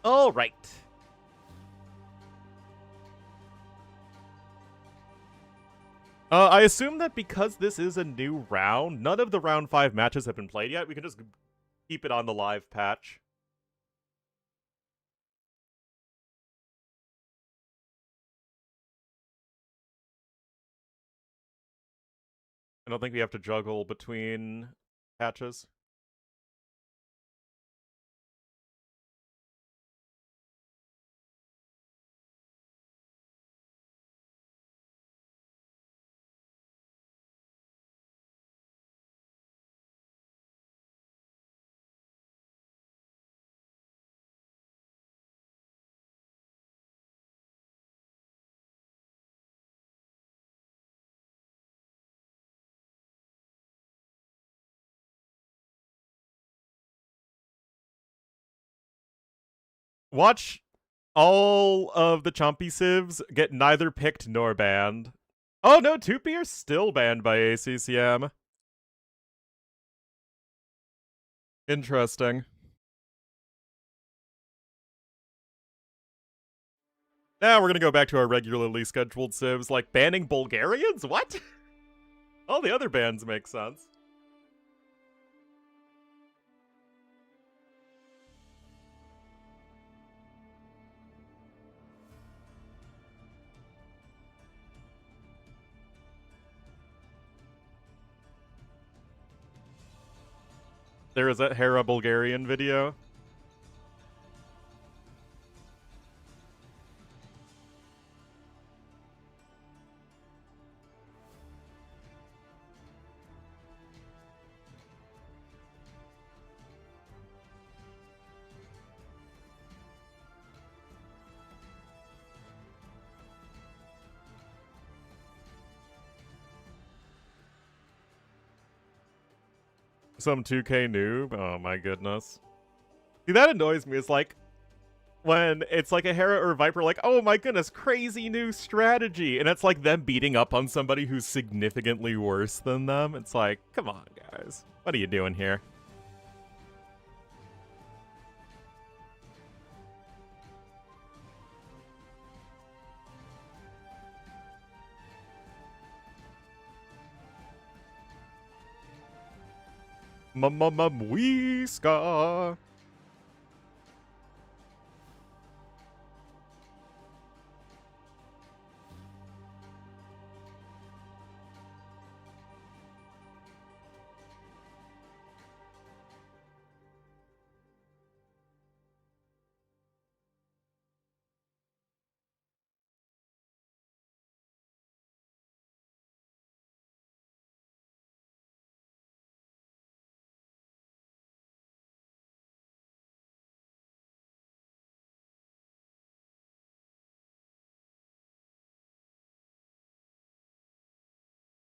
All right. I assume that because this is a new round, none of the round 5 matches have been played yet. We can just keep it on the live patch. I don't think we have to juggle between patches. Watch all of the Chompy civs get neither picked nor banned. Oh no, Tupi are still banned by ACCM. Interesting. Now we're gonna go back to our regularly scheduled civs, like banning Bulgarians? What? All the other bans make sense. There is a Hera Bulgarian video. Some 2K noob? Oh my goodness. See, that annoys me. It's like, when it's like a Hera or a Viper, like, oh my goodness, crazy new strategy. And it's like them beating up on somebody who's significantly worse than them. It's like, come on, guys. What are you doing here? Muiska.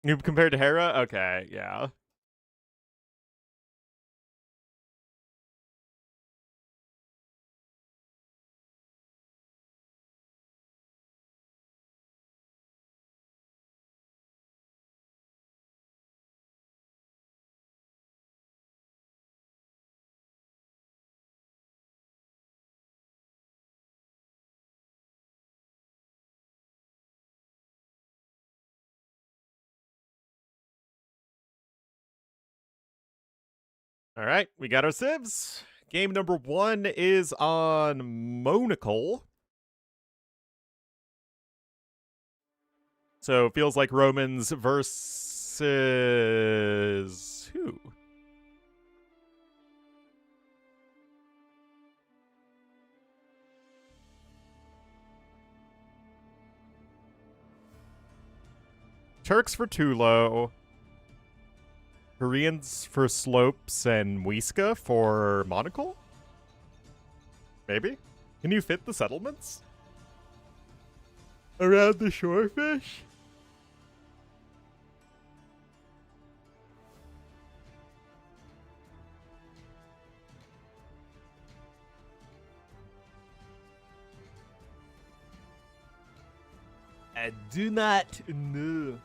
Noob compared to Hera? Okay, yeah. All right, we got our civs. Game number 1 is on Monocle. So it feels like Romans versus who? Turks for Tulo. Koreans for Slopes and Muiska for Monocle? Maybe? Can you fit the settlements? Around the shorefish? I do not know.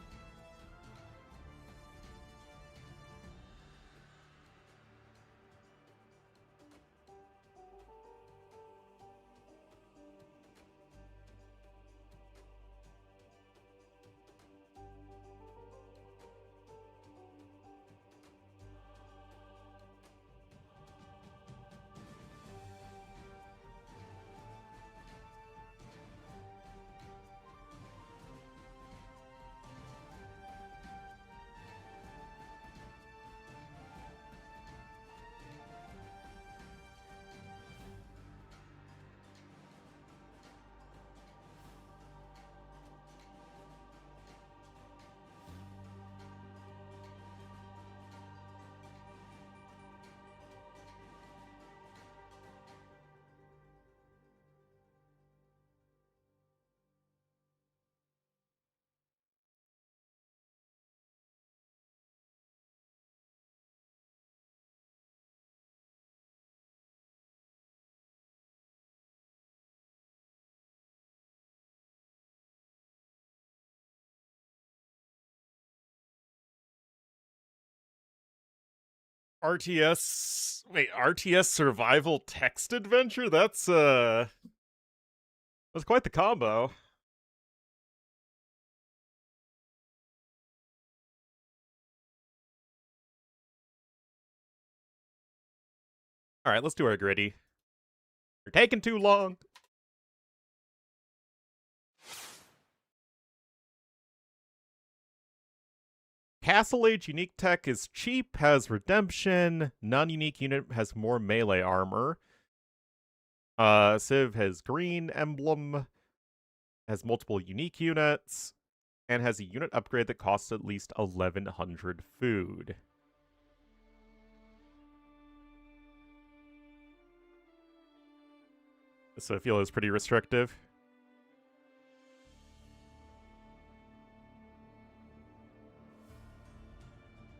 RTS... Wait, RTS survival text adventure? That's quite the combo. Alright, let's do our gritty. You're taking too long. Castle Age unique tech is cheap, has redemption. Non-unique unit has more melee armor. Civ has green emblem, has multiple unique units, and has a unit upgrade that costs at least 1,100 food. So I feel it's pretty restrictive.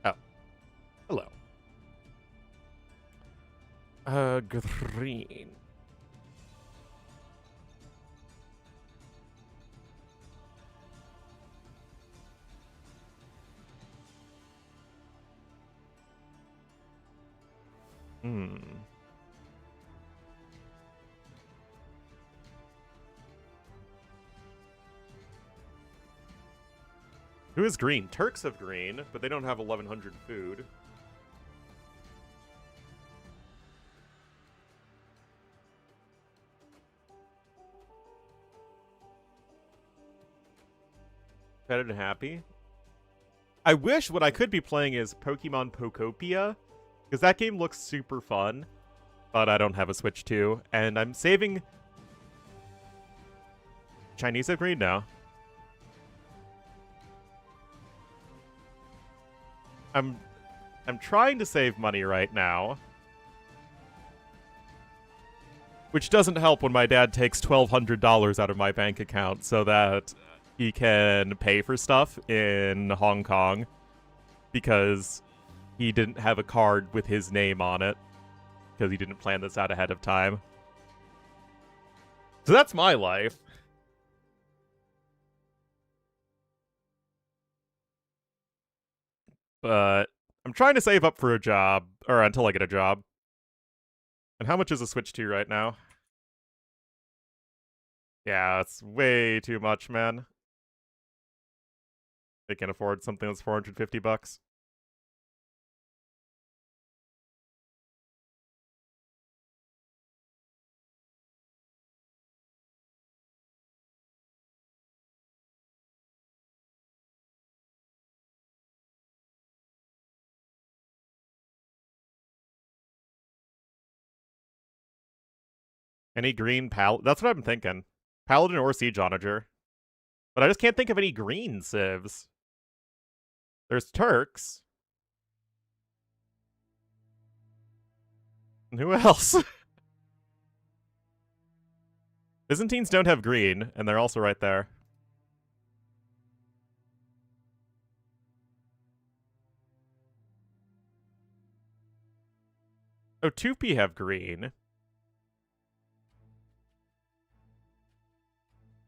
Oh. Hello. Green. Hmm. Who is green? Turks have green, but they don't have 1,100 food. Petted and happy. I wish what I could be playing is Pokemon Pokopia, because that game looks super fun, but I don't have a Switch 2, and I'm saving... Chinese have green now. I'm trying to save money right now. Which doesn't help when my dad takes $1,200 out of my bank account so that he can pay for stuff in Hong Kong because he didn't have a card with his name on it because he didn't plan this out ahead of time. So that's my life. But I'm trying to save up for a job, or until I get a job. And how much is a Switch 2 right now? Yeah, it's way too much, man. They can afford something that's 450 bucks. Any green That's what I'm thinking. Paladin or Siege Onager. But I just can't think of any green civs. There's Turks. And who else? Byzantines don't have green, and they're also right there. Oh, 2P have green.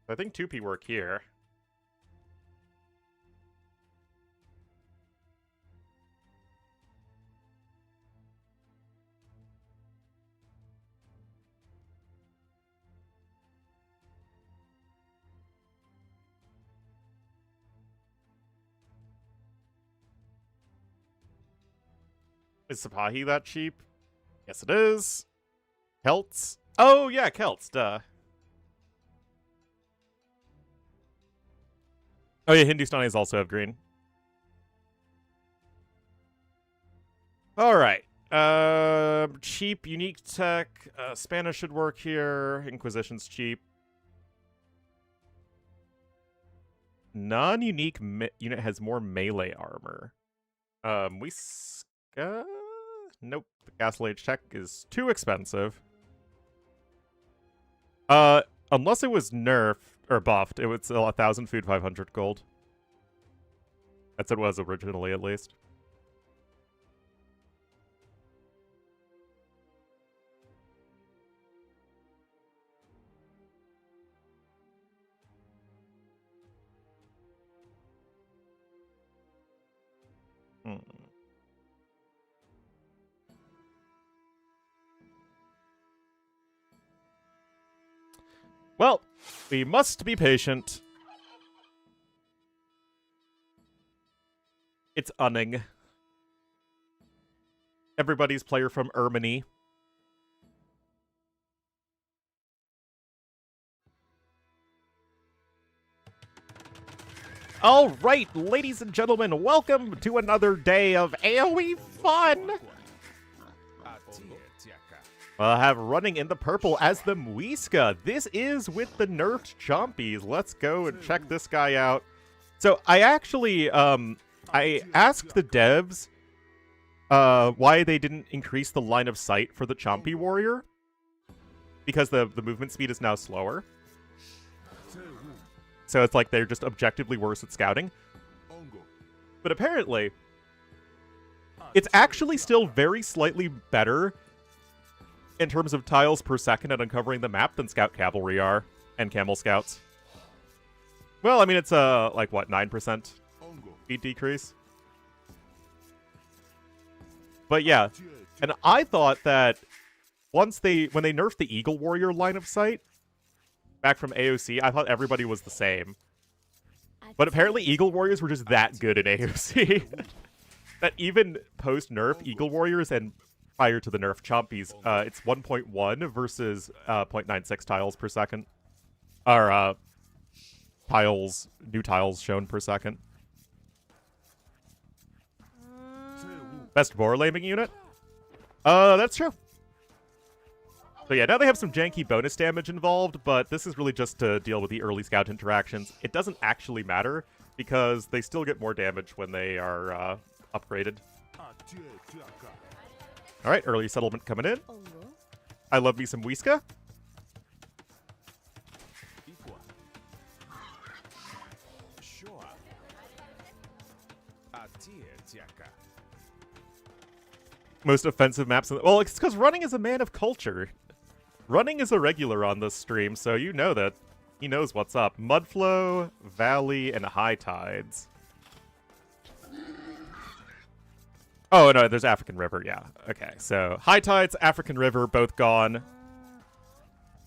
I think 2P work here. Is Sipahi that cheap? Yes, it is. Celts? Oh, yeah, Celts, duh. Oh, yeah, Hindustanis also have green. Alright. Cheap, unique tech. Spanish should work here. Inquisition's cheap. Non-unique unit has more melee armor. Nope. The Castle Age tech is too expensive. Unless it was nerfed or buffed, it was 1,000 food, 500 gold. That's what it was originally, at least. Hmm. Well, we must be patient. It's Unning. Everybody's player from Erminy. All right, ladies and gentlemen, welcome to another day of AoE fun! I have running in the purple as the Muisca. This is with the nerfed Chompies. Let's go and check this guy out. So I actually, I asked the devs why they didn't increase the line of sight for the Chompy warrior, because the movement speed is now slower. So it's like they're just objectively worse at scouting. But apparently, it's actually still very slightly better in terms of tiles per second at uncovering the map than Scout Cavalry are, and Camel Scouts. Well, I mean, it's like, what, 9% speed decrease? But yeah, and I thought that when they nerfed the Eagle Warrior line of sight, back from AOC, I thought everybody was the same. But apparently Eagle Warriors were just that good in AOC. That even post-nerf, Eagle Warriors and prior to the nerf Chompies, it's 1.1 versus 0.96 tiles per second. Or, new tiles shown per second. Best Warlaming unit? That's true. So yeah, now they have some janky bonus damage involved, but this is really just to deal with the early scout interactions. It doesn't actually matter, because they still get more damage when they are upgraded. Alright, early settlement coming in. I love me some Muisca. Most offensive maps in the— well, it's because Running is a man of culture. Running is a regular on this stream, so you know that. He knows what's up. Mudflow, Valley, and High Tides. Oh, no, there's African River, yeah. Okay, so High Tides, African River, both gone.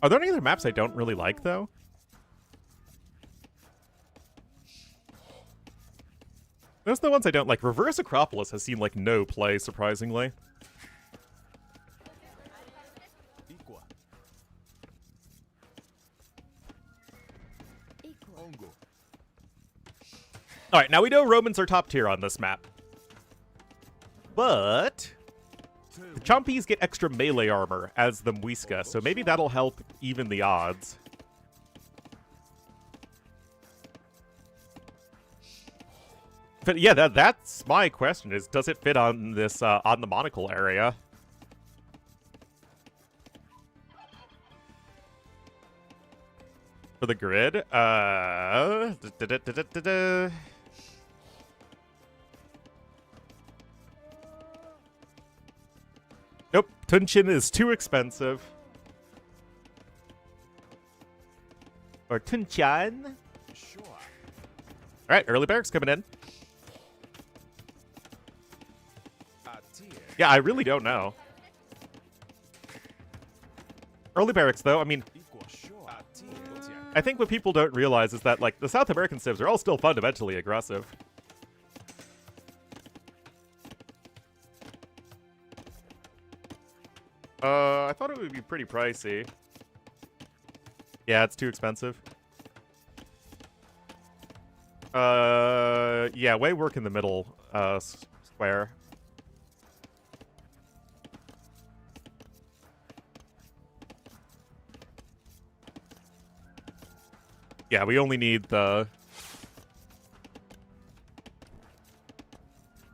Are there any other maps I don't really like, though? Those are the ones I don't like. Reverse Acropolis has seen, like, no play, surprisingly. Alright, now we know Romans are top tier on this map. But the Chompies get extra melee armor as the Muisca, so maybe that'll help even the odds. But yeah, that's my question, is does it fit on this, on the monocle area? For the grid? Nope, Tunchin is too expensive. Or Tunchan. Sure. Alright, early barracks coming in. Yeah, I really don't know. Early barracks, though, I mean, I think what people don't realize is that, like, the South American civs are all still fundamentally aggressive. I thought it would be pretty pricey. Yeah, it's too expensive. Yeah, way work in the middle, square. Yeah, we only need the...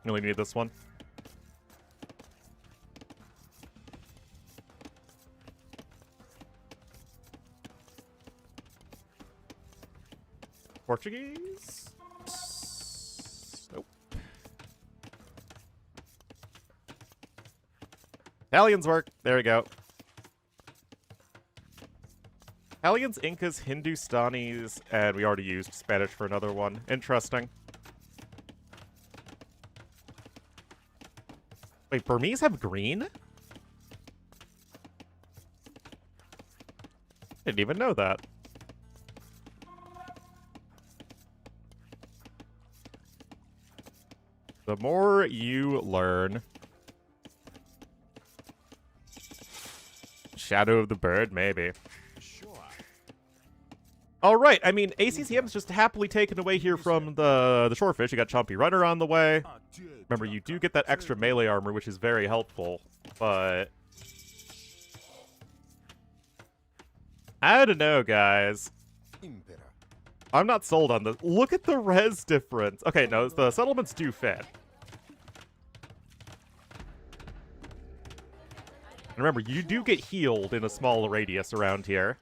we only need this one. Portuguese? Nope. Italians work. There we go. Italians, Incas, Hindustanis, and we already used Spanish for another one. Interesting. Wait, Burmese have green? Didn't even know that. The more you learn. Shadow of the Bird, maybe. Alright, I mean, ACCM's just happily taken away here from the Shorefish. You got Chompy Runner on the way. Remember, you do get that extra melee armor, which is very helpful, but... I don't know, guys. I'm not sold on this. Look at the res difference. Okay, no, the settlements do fit. And remember, you do get healed in a small radius around here.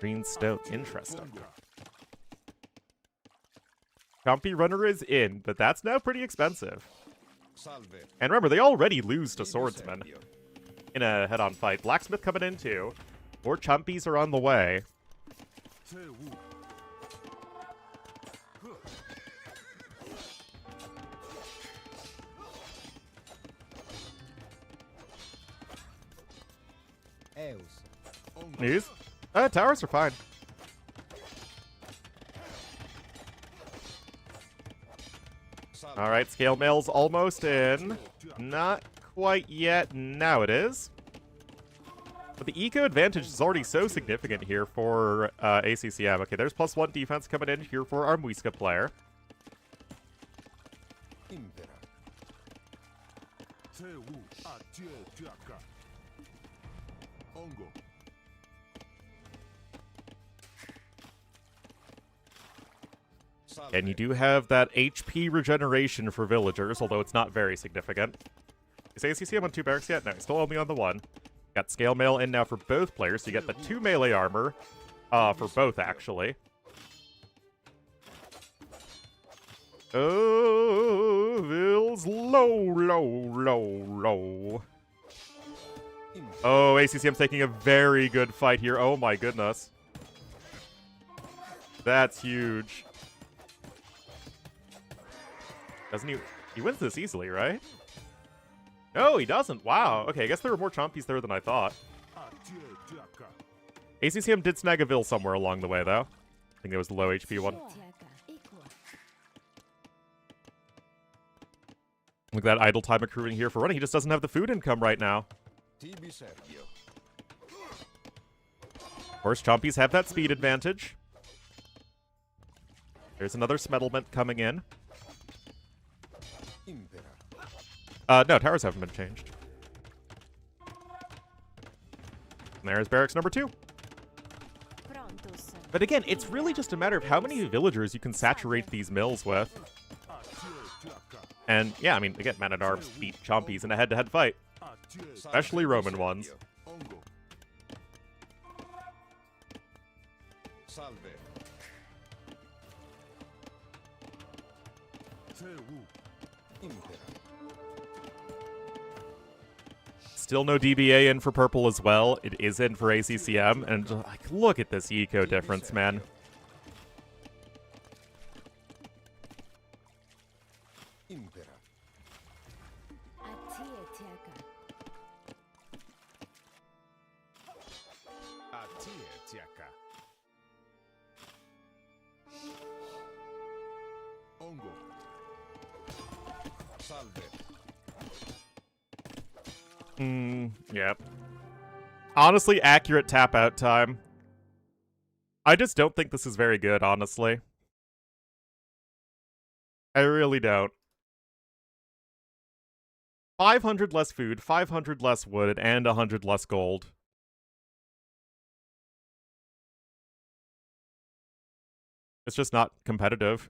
Greenstone, interesting. Chompy Runner is in, but that's now pretty expensive. And remember, they already lose to Swordsman in a head-on fight. Blacksmith coming in too. More Chompies are on the way. News? Towers are fine. Alright, Scale Mail's almost in. Not quite yet. Now it is. But the eco advantage is already so significant here for ACCM. Okay, there's +1 defense coming in here for our Muisca player. And you do have that HP regeneration for villagers, although it's not very significant. Is ACCM on 2 barracks yet? No, he's still only on the 1. Got Scale Mail in now for both players, so you get the 2 melee armor for both, actually. Oh, Ville's low. Oh, ACCM's taking a very good fight here. Oh my goodness. That's huge. Doesn't he? He wins this easily, right? No, he doesn't. Wow. Okay, I guess there were more Chompies there than I thought. ACCM did snag a Ville somewhere along the way, though. I think it was the low HP one. Look at that idle time accruing here for running. He just doesn't have the food income right now. Of course, Chompies have that speed advantage. There's another Smettlement coming in. No, towers haven't been changed. And there's barracks number 2. But again, it's really just a matter of how many villagers you can saturate these mills with. And yeah, I mean, again, Man-at-Arms beat Chompies in a head-to-head fight. Especially Roman ones. Still no DBA in for purple as well. It is in for ACCM, and like, look at this eco difference, man. Yep. Honestly, accurate tap-out time. I just don't think this is very good, honestly. I really don't. 500 less food, 500 less wood, and 100 less gold. It's just not competitive.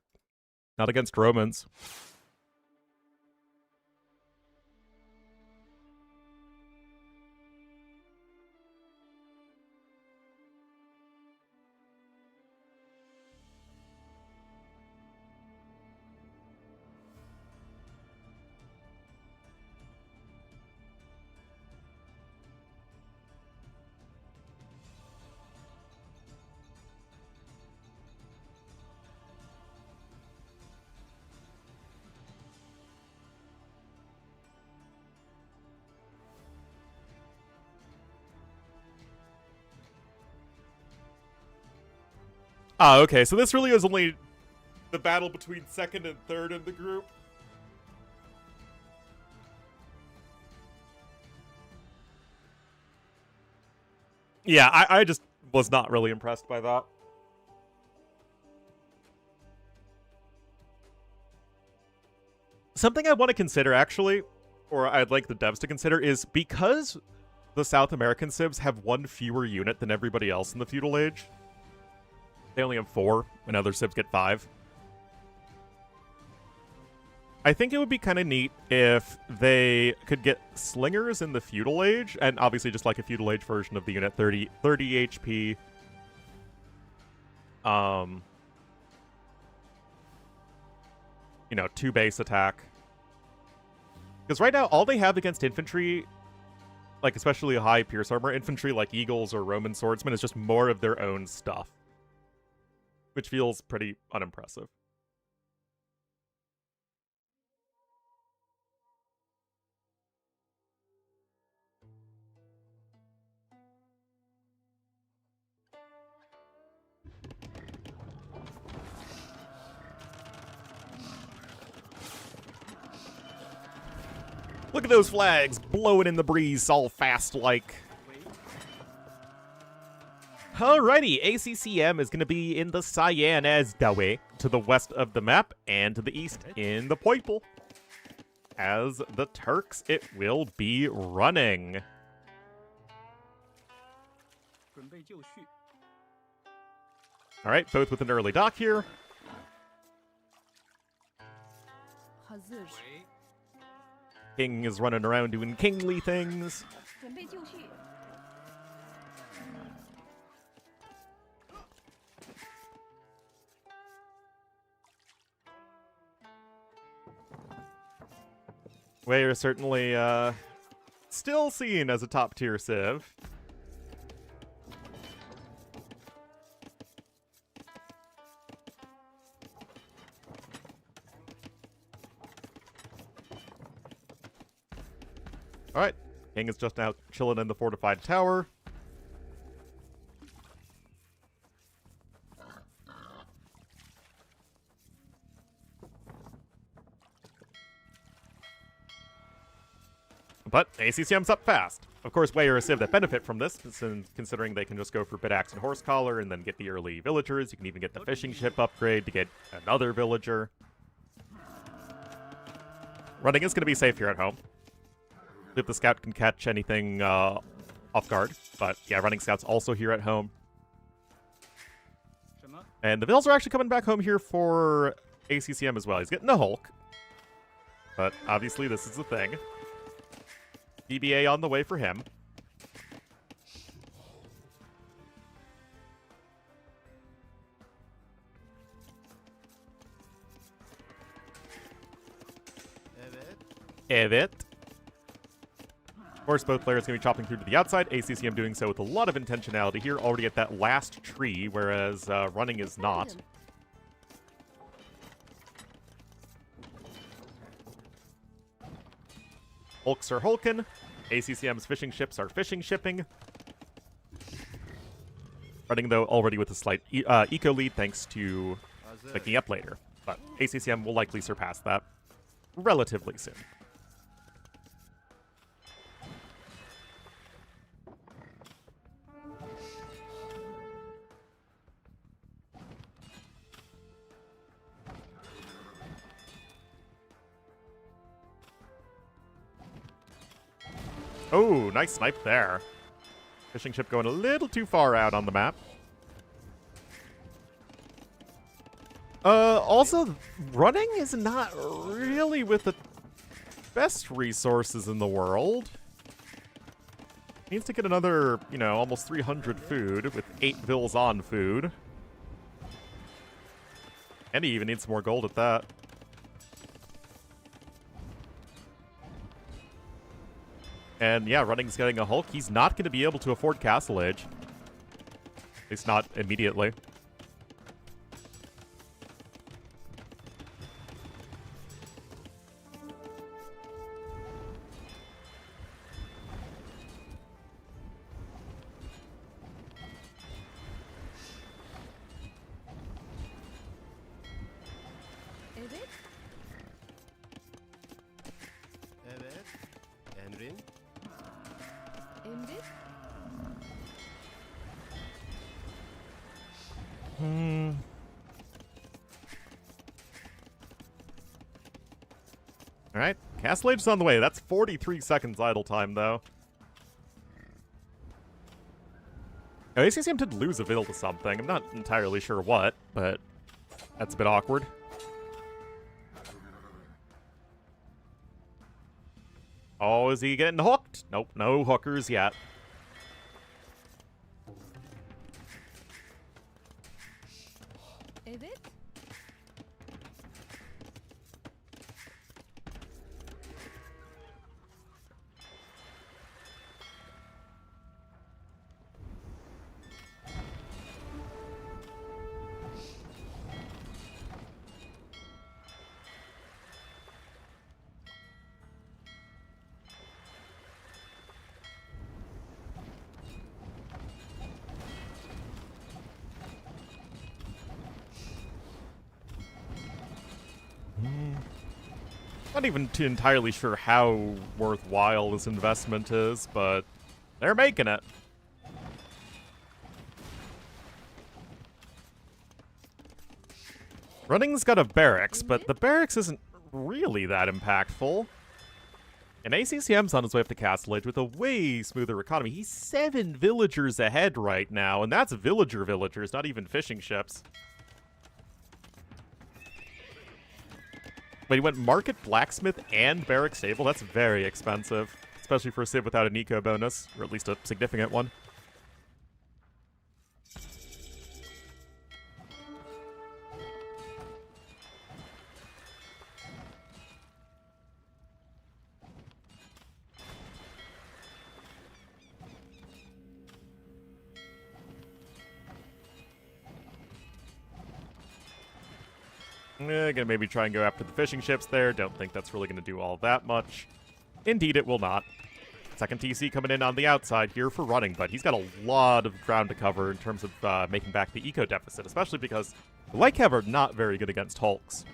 Not against Romans. Ah, okay, so this really is only the battle between second and third in the group. Yeah, I just was not really impressed by that. Something I want to consider, actually, or I'd like the devs to consider, is because the South American civs have one fewer unit than everybody else in the feudal age. They only have 4, and other civs get 5. I think it would be kind of neat if they could get slingers in the feudal age, and obviously just like a feudal age version of the unit, 30 HP. You know, 2 base attack. Because right now, all they have against infantry, like especially high pierce armor infantry like eagles or Roman swordsmen, is just more of their own stuff. Which feels pretty unimpressive. Look at those flags blowing in the breeze all fast like. Alrighty, ACCM is going to be in the Cyan as Dawe, to the west of the map, and to the east in the Poiple. As the Turks, it will be running. Alright, both with an early dock here. King is running around doing kingly things. We are certainly still seen as a top-tier civ. Alright, King is just now chilling in the fortified tower. But ACCM's up fast. Of course, Wei are a civ that benefit from this, considering they can just go for Bitaxe and Horse Collar and then get the early villagers. You can even get the fishing ship upgrade to get another villager. Running is going to be safe here at home. If the scout can catch anything off guard. But yeah, running scout's also here at home. And the Vills are actually coming back home here for ACCM as well. He's getting a Hulk. But obviously this is the thing. DBA on the way for him. Evet. Of course, both players going to be chopping through to the outside. ACCM doing so with a lot of intentionality here. Already at that last tree, whereas running is not. Hulks are hulking. ACCM's fishing ships are fishing shipping. Running, though, already with a slight eco lead thanks to picking up later. But ACCM will likely surpass that relatively soon. Oh, nice snipe there. Fishing ship going a little too far out on the map. Also, running is not really with the best resources in the world. Needs to get another, you know, almost 300 food with 8 Vills on food. And he even needs some more gold at that. And yeah, running's getting a Hulk. He's not going to be able to afford Castle Age. At least not immediately. Alright, Castle Age's on the way. That's 43 seconds idle time, though. Oh, ACCM did lose a Vil to something. I'm not entirely sure what, but that's a bit awkward. Oh, is he getting hooked? Nope, no hookers yet. Evet. Not even too entirely sure how worthwhile this investment is, but they're making it. Running's got a barracks, but the barracks isn't really that impactful. And ACCM's on his way up to Castle Age with a way smoother economy. He's 7 villagers ahead right now, and that's villagers, not even fishing ships. But he went Market, Blacksmith, and Barrack Stable. That's very expensive, especially for a Civ without an eco bonus, or at least a significant one. Gonna maybe try and go after the fishing ships there. Don't think that's really gonna do all that much. Indeed, it will not. Second TC coming in on the outside here for Running, but he's got a lot of ground to cover in terms of making back the eco deficit, especially because the Lycav are not very good against Hulks.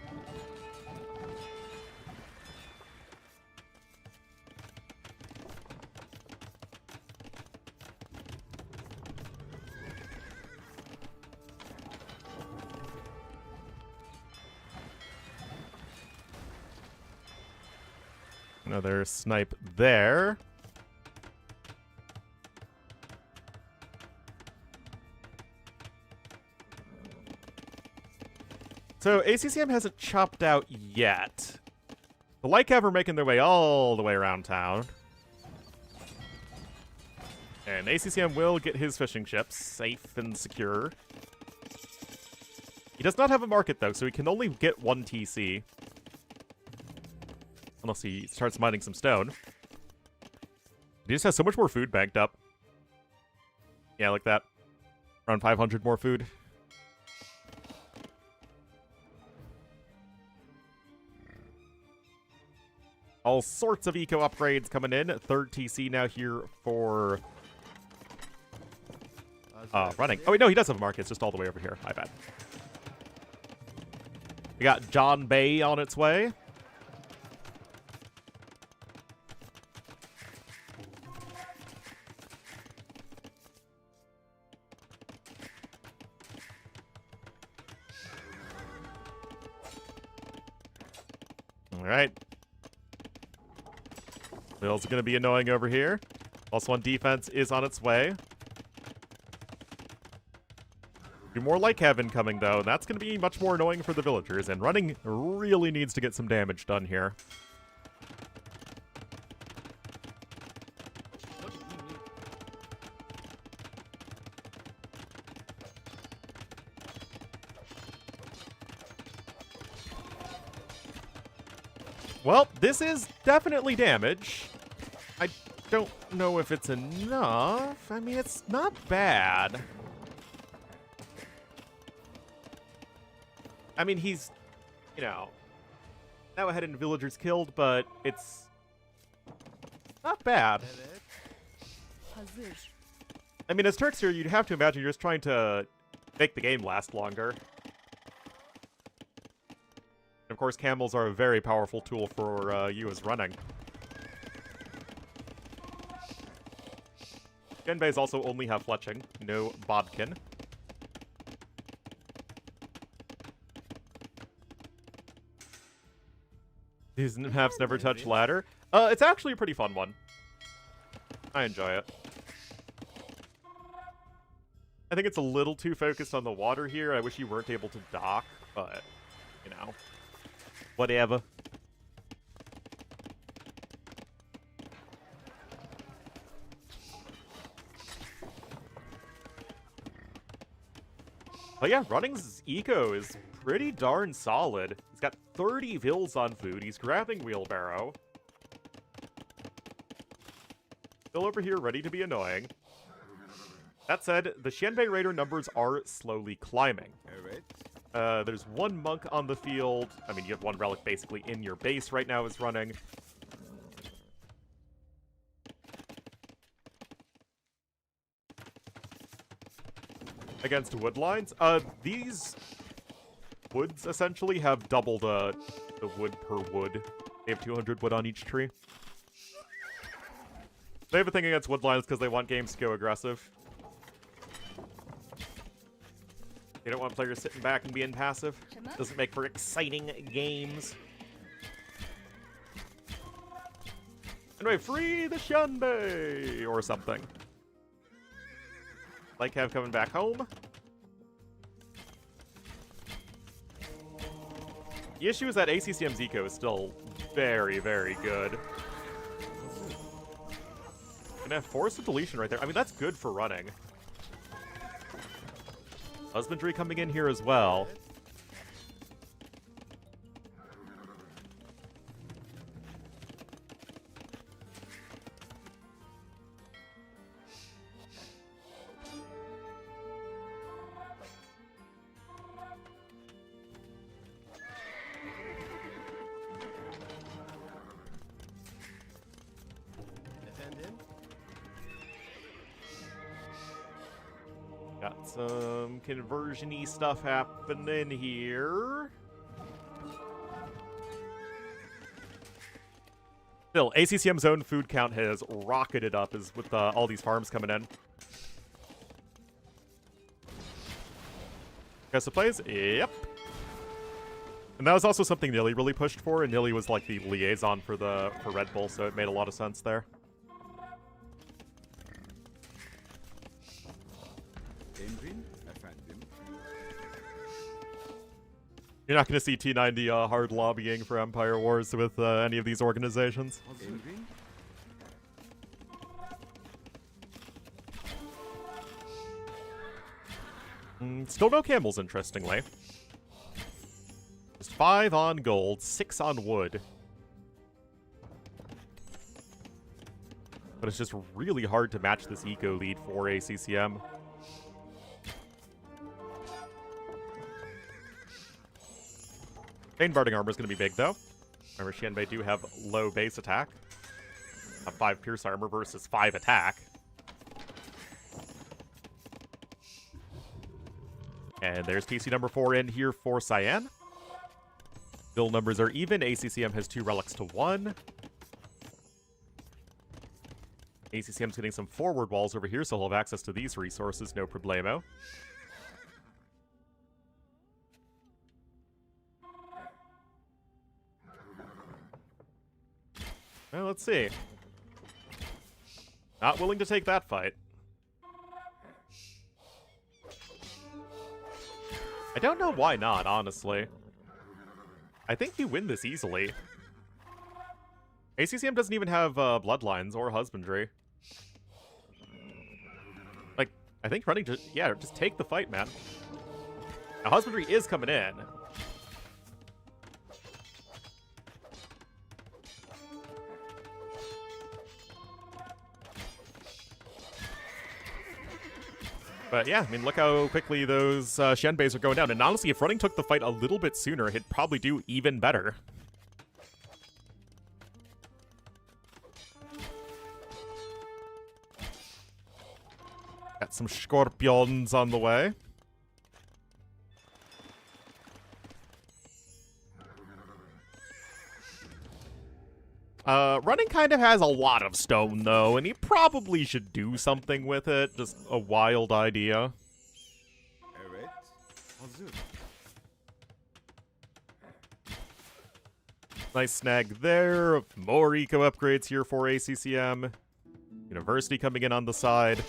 Another snipe there. So ACCM hasn't chopped out yet. The Lycav are making their way all the way around town. And ACCM will get his fishing ships safe and secure. He does not have a market, though, so he can only get 1 TC. Unless he starts mining some stone. He just has so much more food banked up. Yeah, like that. Around 500 more food. All sorts of eco upgrades coming in. 3rd TC now here for Running. Oh, wait, no, he does have a market. It's just all the way over here. My bad. We got John Bay on its way. Alright. Bill's going to be annoying over here. +1 defense is on its way. Do more Lycav incoming, though, and that's going to be much more annoying for the villagers, and Running really needs to get some damage done here. Well, this is definitely damage. I don't know if it's enough. I mean, it's not bad. I mean, he's, you know, now ahead in villagers killed, but it's not bad. I mean, as Turks here, you'd have to imagine you're just trying to make the game last longer. Of course, camels are a very powerful tool for you as Running. Genbeis also only have fletching, no bodkin. These maps never touch ladder. It's actually a pretty fun one. I enjoy it. I think it's a little too focused on the water here. I wish you weren't able to dock, but, you know, whatever. But yeah, Running's eco is pretty darn solid. He's got 30 vills on food. He's grabbing wheelbarrow. Still over here, ready to be annoying. That said, the Xianbei Raider numbers are slowly climbing. There's one monk on the field. I mean, you have one relic basically in your base right now is running. Against wood lines. These woods essentially have double the wood per wood. They have 200 wood on each tree. They have a thing against wood lines because they want games to go aggressive. They don't want players sitting back and being passive. Doesn't make for exciting games. Anyway, free the Xianbei! Or something. Like Kev coming back home. The issue is that ACCM's eco is still very, very good. Gonna have force of deletion right there. I mean, that's good for running. Husbandry coming in here as well. Got some conversion-y stuff happening here. Still, ACCM's own food count has rocketed up as with all these farms coming in. Got supplies? Yep. And that was also something Nilly really pushed for, and Nilly was like the liaison for Red Bull, so it made a lot of sense there. You're not going to see T90 hard lobbying for Empire Wars with any of these organizations. Still no camels, interestingly. Just 5 on gold, 6 on wood. But it's just really hard to match this eco lead for ACCM. Barding armor is going to be big, though. Remember, Xianbei do have low base attack. A 5 pierce armor versus 5 attack. And there's PC number 4 in here for Cyan. Build numbers are even. ACCM has 2 relics to 1. ACCM's getting some forward walls over here, so he'll have access to these resources, no problemo. Well, let's see. Not willing to take that fight. I don't know why not, honestly. I think you win this easily. ACCM doesn't even have bloodlines or husbandry. Like, I think running to... Yeah, just take the fight, man. Now, husbandry is coming in. But yeah, I mean, look how quickly those Xianbeis are going down. And honestly, if running took the fight a little bit sooner, he'd probably do even better. Got some scorpions on the way. Running kind of has a lot of stone, though, and he probably should do something with it. Just a wild idea. Nice snag there. More eco upgrades here for ACCM. University coming in on the side.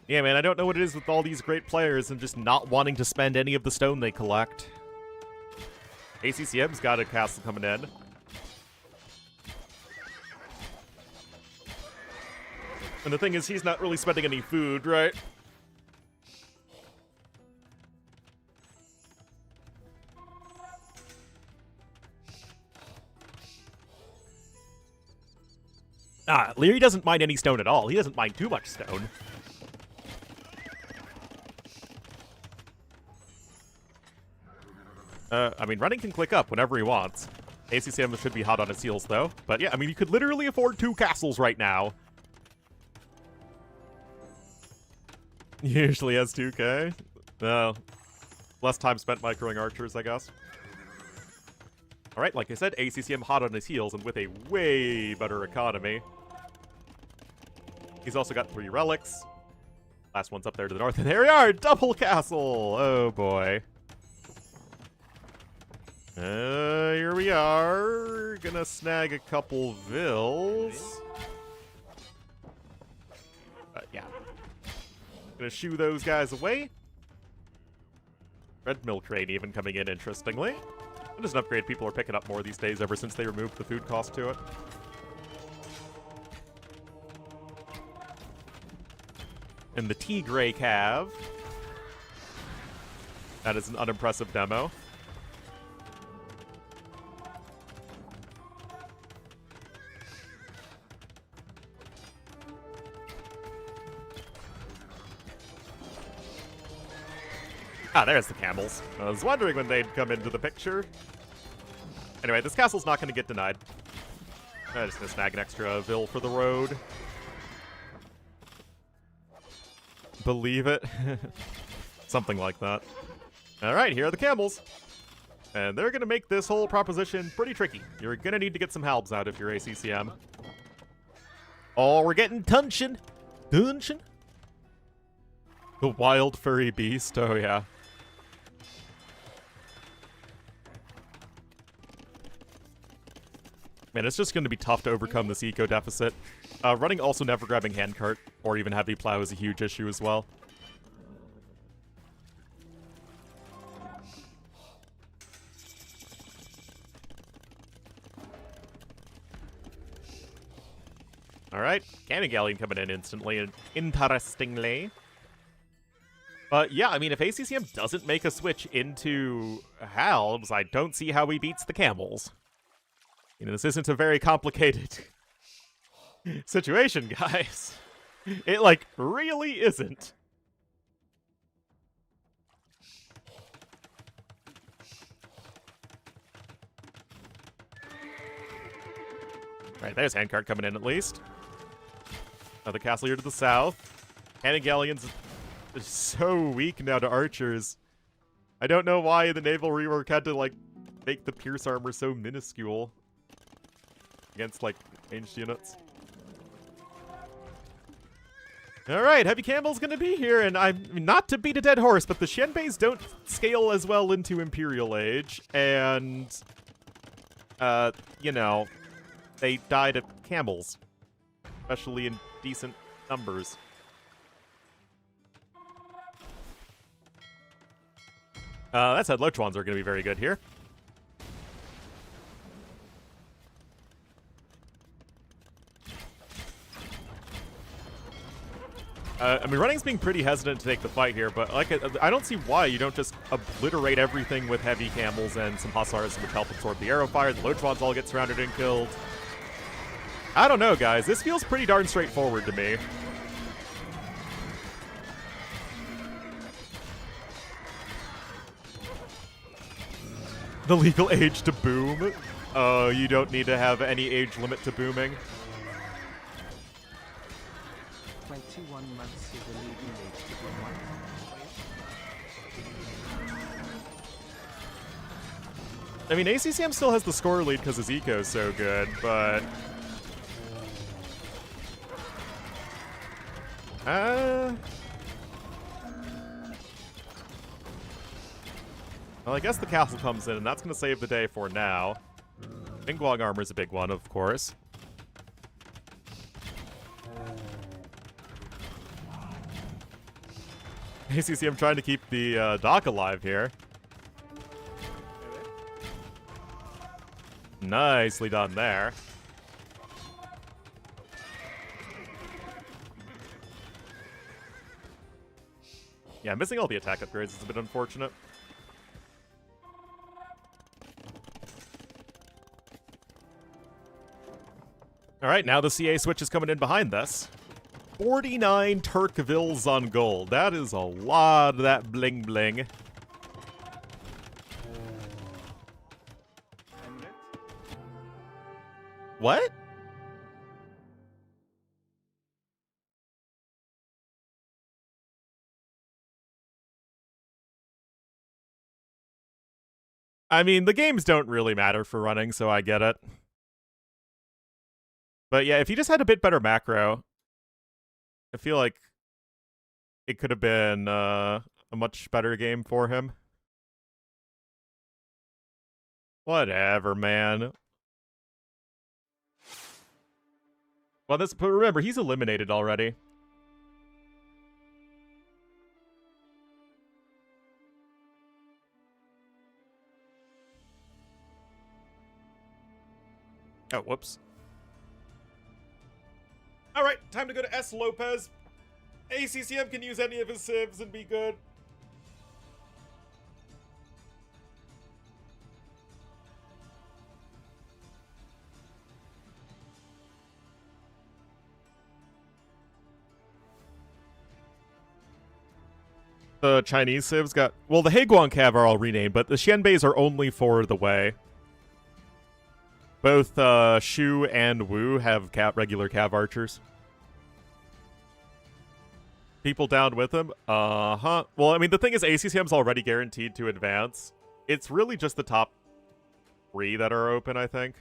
Yeah, man, I don't know what it is with all these great players and just not wanting to spend any of the stone they collect. ACCM's got a castle coming in. And the thing is, he's not really spending any food, right? Leary doesn't mind any stone at all. He doesn't mind too much stone. I mean, running can click up whenever he wants. ACCM should be hot on his heels, though. But yeah, I mean, you could literally afford 2 castles right now. He usually has 2k. No. Less time spent microing archers, I guess. Alright, like I said, ACCM hot on his heels and with a way better economy. He's also got 3 relics. Last one's up there to the north, and there we are! Double castle! Oh boy. Here we are. Gonna snag a couple vills. Yeah. Gonna shoo those guys away. Red milk crate even coming in, interestingly. It is an upgrade people are picking up more these days ever since they removed the food cost to it. And the Tigray Cav. That is an unimpressive demo. Ah, there's the camels. I was wondering when they'd come into the picture. Anyway, this castle's not going to get denied. I'm just going to snag an extra vill for the road. Believe it. Something like that. Alright, here are the camels. And they're going to make this whole proposition pretty tricky. You're going to need to get some halbs out if you're ACCM. Oh, we're getting Tunshin. Tunshin? The wild furry beast. Oh, yeah. Man, it's just going to be tough to overcome this eco deficit. Running also never grabbing handcart or even heavy plow is a huge issue as well. Alright, Cannon Galleon coming in instantly and interestingly. But yeah, I mean, if ACCM doesn't make a switch into halbs, I don't see how he beats the camels. You know, this isn't a very complicated situation, guys. It, like, really isn't. Right, there's handcart coming in at least. Another castle here to the south. Cannon Galleon's so weak now to archers. I don't know why the naval rework had to, like, make the pierce armor so minuscule against, like, ranged units. Alright, heavy camel's gonna be here, and I'm not to beat a dead horse, but the Xianbeis don't scale as well into Imperial Age, and, you know, they die to camels, especially in decent numbers. That said, Lochuans are going to be very good here. I mean, running's being pretty hesitant to take the fight here, but like I don't see why you don't just obliterate everything with heavy camels and some hussars, which help absorb the arrow fire. The Lochuans all get surrounded and killed. I don't know, guys. This feels pretty darn straightforward to me. The legal age to boom? Oh, you don't need to have any age limit to booming. 21 months is the legal age to boom. I mean, ACCM still has the score lead because his eco is so good, but... Well, I guess the castle comes in, and that's going to save the day for now. Bingguang armor is a big one, of course. ACC, I'm trying to keep the dock alive here. Nicely done there. Yeah, missing all the attack upgrades is a bit unfortunate. Alright, now the CA switch is coming in behind this. 49 Turkvilles on gold. That is a lot of that bling bling. What? I mean, the games don't really matter for running, so I get it. But yeah, if he just had a bit better macro, I feel like it could have been a much better game for him. Whatever, man. Well, but remember, he's eliminated already. Oh, whoops. Alright, time to go to S. Lopez. ACCM can use any of his civs and be good. The Chinese civs got... Well, the Heiguan Cav are all renamed, but the Xianbeis are only for the Wei. Both Shu and Wu have regular Cav archers. People down with him? Uh-huh. Well, I mean, the thing is, ACCM's already guaranteed to advance. It's really just the top 3 that are open, I think.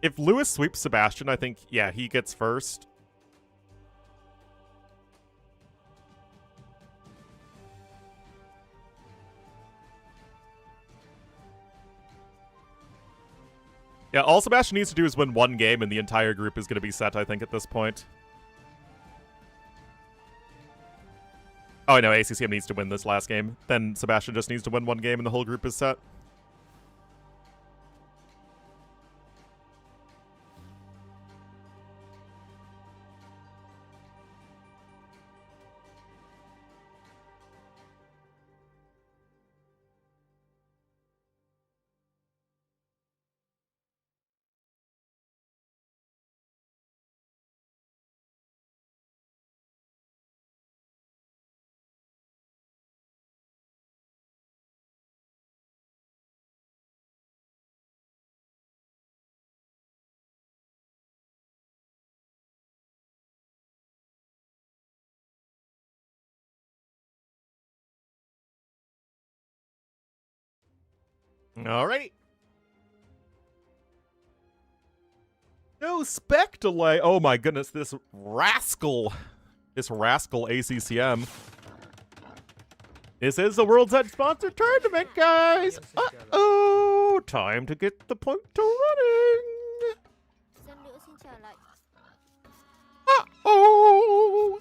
If Lewis sweeps Sebastian, I think, yeah, he gets first. Yeah, all Sebastian needs to do is win one game, and the entire group is going to be set, I think, at this point. Oh, no, ACCM needs to win this last game. Then Sebastian just needs to win one game, and the whole group is set. Alrighty. No spec delay. Oh my goodness, this rascal. This rascal ACCM. This is the World's Edge sponsored tournament, guys. Uh-oh. Time to get the point to running. Uh-oh.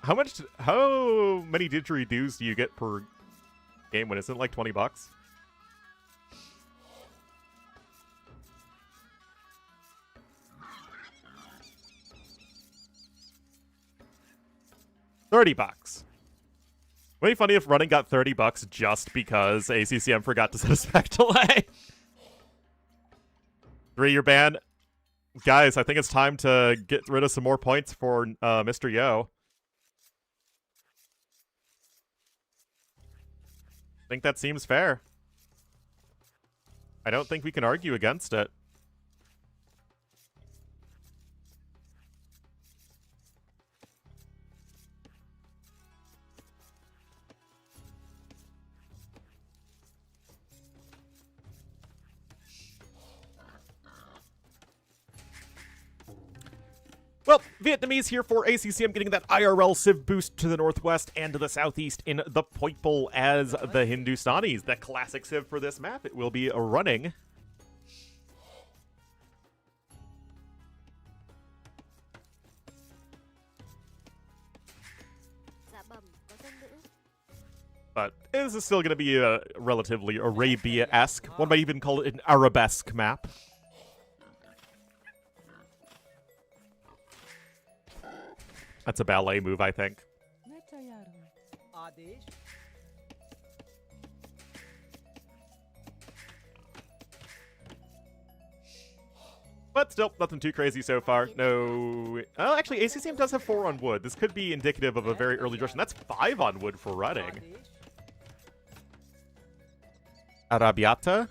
How many didgeridoos do you get per game when isn't it like 20 bucks? $30. Would it be funny if running got 30 bucks just because ACCM forgot to set a spec delay? 3-year ban. Guys, I think it's time to get rid of some more points for Mr. Yo. I think that seems fair. I don't think we can argue against it. Well, Vietnamese here for ACCM, getting that IRL Civ boost to the northwest and to the southeast in the Point Bowl as the Hindustanis. The classic Civ for this map. It will be running. But this is still going to be a relatively Arabia-esque, one might even call it an Arabesque map. That's a ballet move, I think. But still, nothing too crazy so far. No... Oh, actually, ACCM does have 4 on wood. This could be indicative of a very early rush, and that's 5 on wood for running. Arabiata?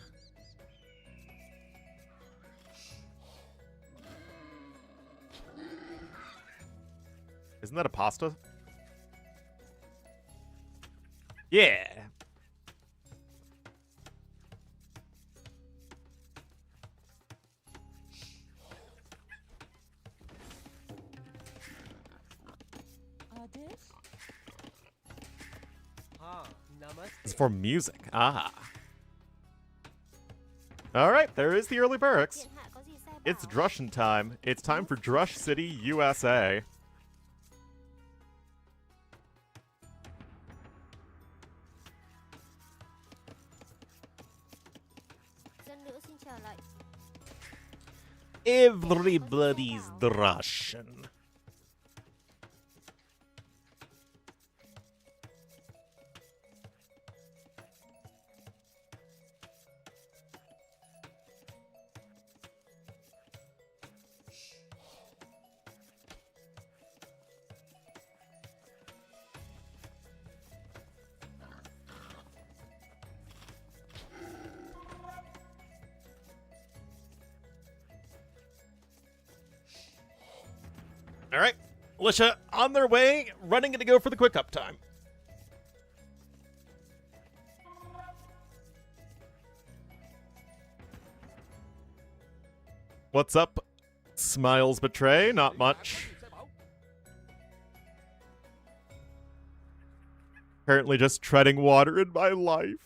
Isn't that a pasta? Yeah. It's for music. Ah. Alright, there is the early barracks. It's Drushan time. It's time for Drush City, USA. Everybody's Drushan. All right, militia on their way, running to go for the quick up time. What's up? Smiles betray, not much. Apparently just treading water in my life.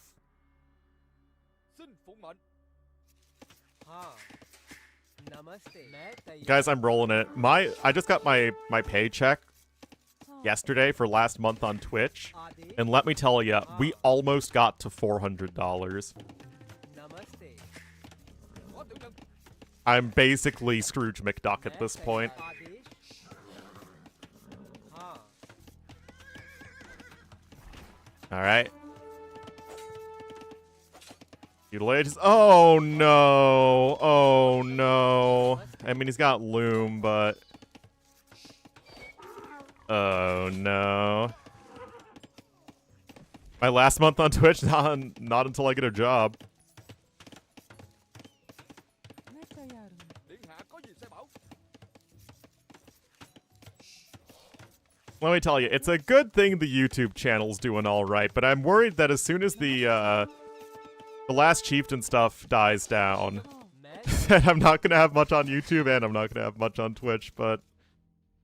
Guys, I'm rolling it. I just got my paycheck yesterday for last month on Twitch, and let me tell you, we almost got to $400. I'm basically Scrooge McDuck at this point. All right. Oh no! Oh no! I mean, he's got Loom, but oh no! My last month on Twitch, not until I get a job. Let me tell you, it's a good thing the YouTube channel's doing all right, but I'm worried that as soon as the last chieftain stuff dies down, I'm not going to have much on YouTube, and I'm not going to have much on Twitch, but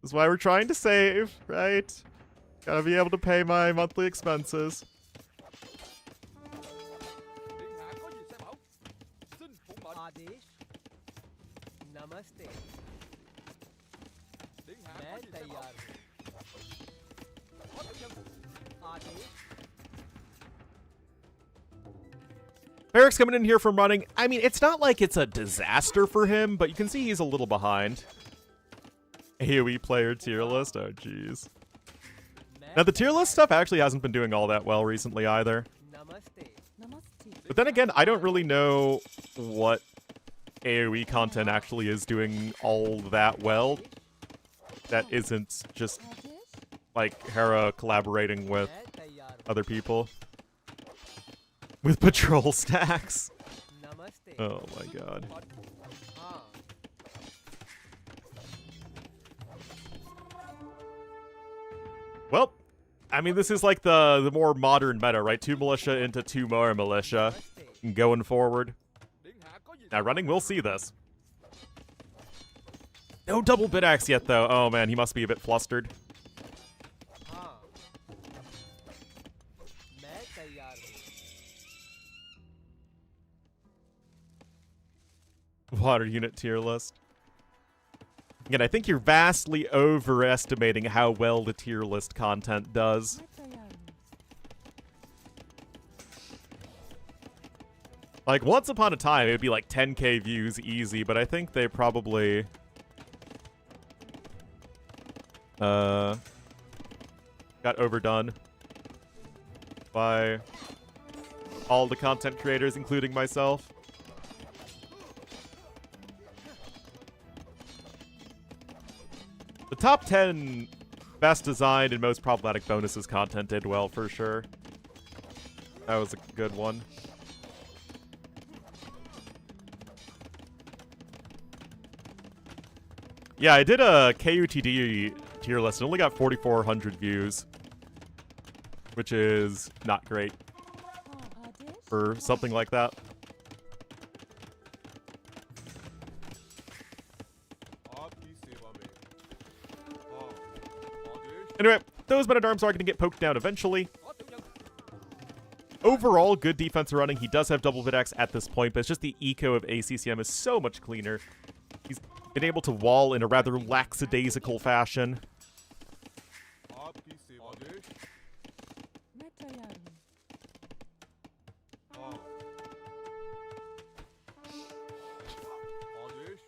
this is why we're trying to save, right? Gotta be able to pay my monthly expenses. Eric's coming in here from running. I mean, it's not like it's a disaster for him, but you can see he's a little behind. AoE player tier list? Oh, jeez. Now, the tier list stuff actually hasn't been doing all that well recently either. But then again, I don't really know what AoE content actually is doing all that well. That isn't just, like, Hera collaborating with other people. With patrol stacks. Oh my god. Well, I mean, this is like the more modern meta, right? 2 militia into 2 more militia going forward. Now running, we'll see this. No double bid axe yet, though. Oh, man, he must be a bit flustered. Water unit tier list. Again, I think you're vastly overestimating how well the tier list content does. Like, once upon a time, it would be like 10k views easy, but I think they probably... got overdone by all the content creators, including myself. The top 10 best designed and most problematic bonuses content did well, for sure. That was a good one. Yeah, I did a KUTD tier list and only got 4,400 views, which is not great for something like that. Anyway, those men-at-arms are going to get poked down eventually. Overall, good defense running. He does have double bid axe at this point, but it's just the eco of ACCM is so much cleaner. He's been able to wall in a rather lackadaisical fashion.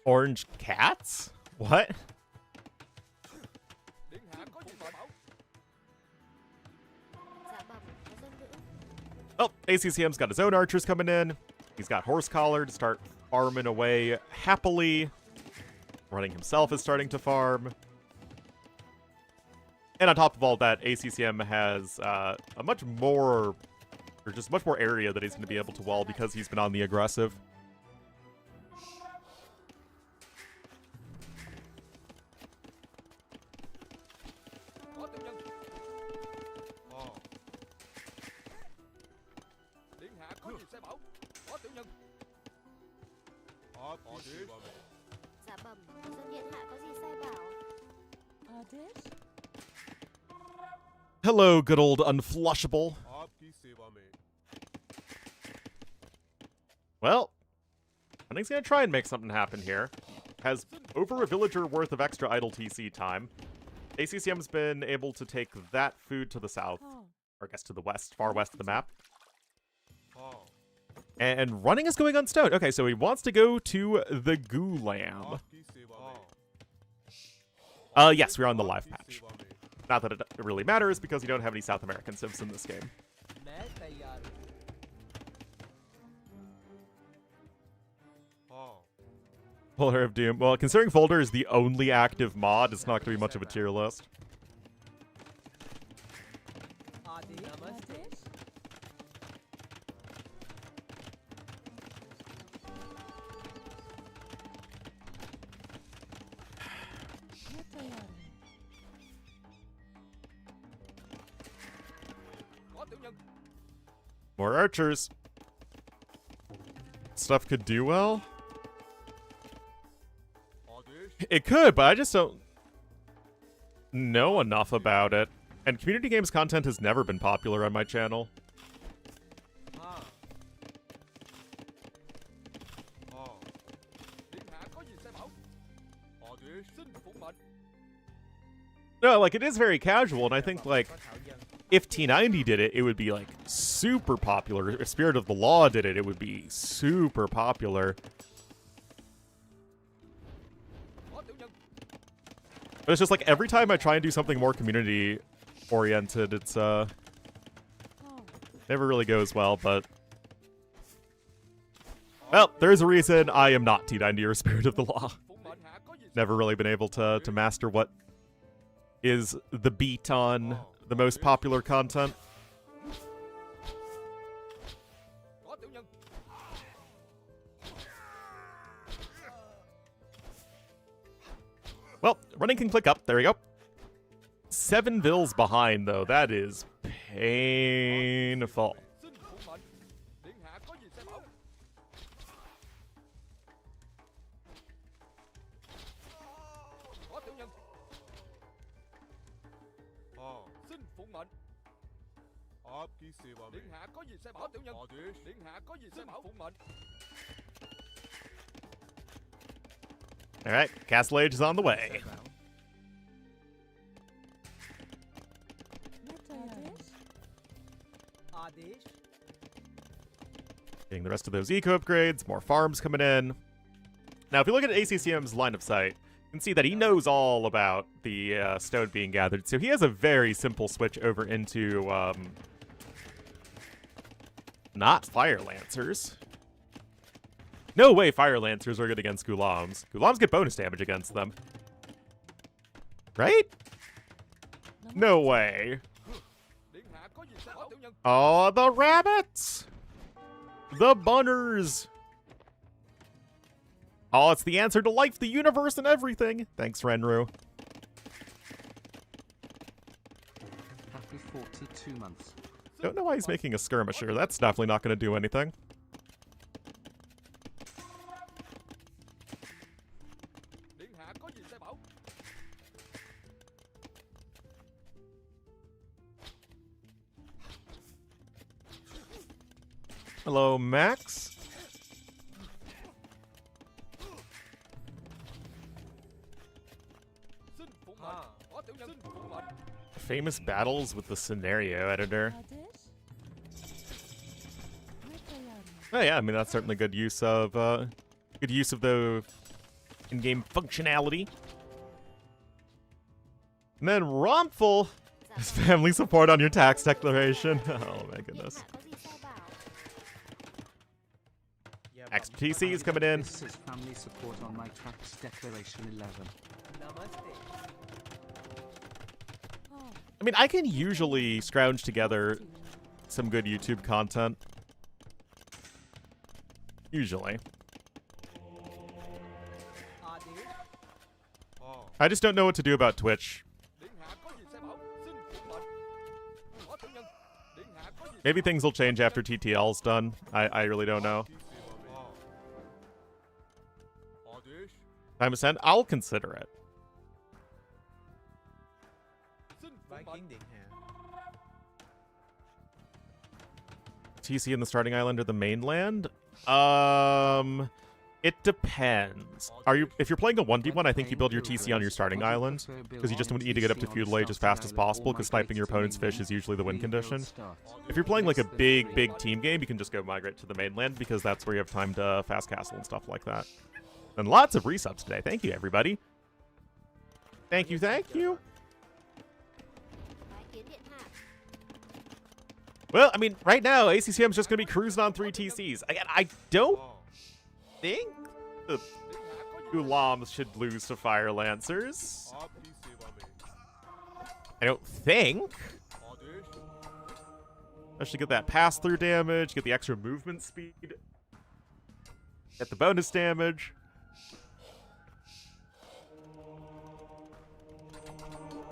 Orange cats? What? Oh, ACCM's got his own archers coming in. He's got horse collar to start farming away happily. Running himself is starting to farm. And on top of all that, ACCM has a much more area that he's going to be able to wall because he's been on the aggressive. Hello, good old unflushable. Well, I think he's gonna try and make something happen here. Has over a villager worth of extra idle TC time. ACCM's been able to take that food to the south, or I guess to the west, far west of the map. And running is going unstone. Okay, so he wants to go to the Gulam. Yes, we're on the live patch. Not that it really matters, because you don't have any South American civs in this game. Polar of Doom. Well, considering Folder is the only active mod, it's not going to be much of a tier list. More archers. Stuff could do well. It could, but I just don't know enough about it. And community games content has never been popular on my channel. No, like, it is very casual, and I think, like, if T90 did it, it would be, like, super popular. If Spirit of the Law did it, it would be super popular. But it's just, like, every time I try and do something more community-oriented, it's, never really goes well, but... Well, there's a reason I am not T90 or Spirit of the Law. Never really been able to master what is the beat on the most popular content. Well, running can click up. There we go. 7 vills behind, though. That is painful. All right, Castle Age is on the way. Getting the rest of those eco upgrades, more farms coming in. Now, if you look at ACCM's line of sight, you can see that he knows all about the stone being gathered. So he has a very simple switch over into not Fire Lancers. No way Fire Lancers are good against Gulams. Gulams get bonus damage against them. Right? No way. Oh, the rabbits! The bunners! Oh, it's the answer to life, the universe, and everything. Thanks, Renru. Happy 42 months. Don't know why he's making a skirmisher. That's definitely not going to do anything. Hello, Max. Famous battles with the scenario editor. Oh yeah, I mean that's certainly good use of the in-game functionality. And then Romful is family support on your tax declaration. Oh my goodness. XTC is coming in. This is family support on my tax declaration 11. I mean, I can usually scrounge together some good YouTube content. Usually. I just don't know what to do about Twitch. Maybe things will change after TTL's done. I really don't know. Time to send? I'll consider it. TC in the starting island or the mainland? It depends. If you're playing a 1v1, I think you build your TC on your starting island, because you just need to get up to feudal age as fast as possible, because sniping your opponent's fish is usually the win condition. If you're playing like a big team game, you can just go migrate to the mainland, because that's where you have time to fast castle and stuff like that. And lots of resubs today. Thank you, everybody. Thank you, thank you. Well, I mean, right now, ACCM's just going to be cruising on 3 TCs. Again, I don't think the Gulams should lose to Fire Lancers. I don't think. I should get that pass-through damage, get the extra movement speed, get the bonus damage.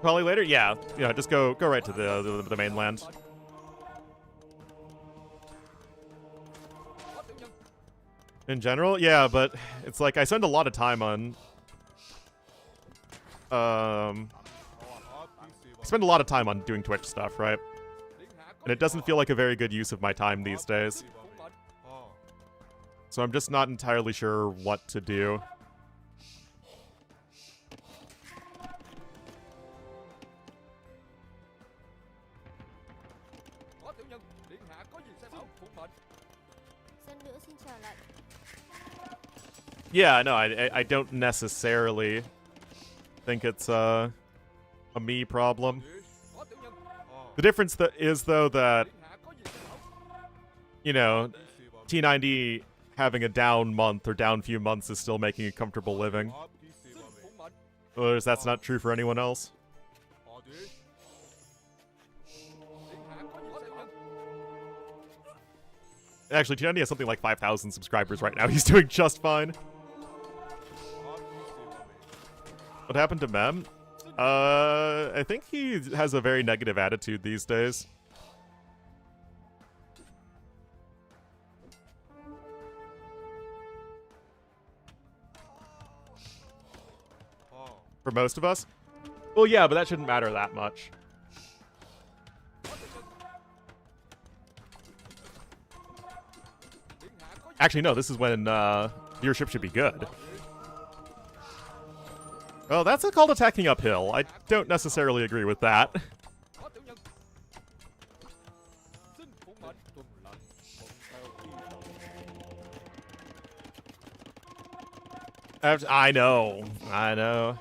Probably later? Yeah, just go right to the mainland. In general, yeah, but it's like I spend a lot of time on I spend a lot of time on doing Twitch stuff, right? And it doesn't feel like a very good use of my time these days. So I'm just not entirely sure what to do. Yeah, no, I don't necessarily think it's a me problem. The difference is, though, that, T90 having a down month or down few months is still making a comfortable living. Whereas that's not true for anyone else. Actually, T90 has something like 5,000 subscribers right now. He's doing just fine. What happened to Mem? I think he has a very negative attitude these days. For most of us? Well, yeah, but that shouldn't matter that much. Actually, no, this is when viewership should be good. Well, that's called attacking uphill. I don't necessarily agree with that. I know. I know.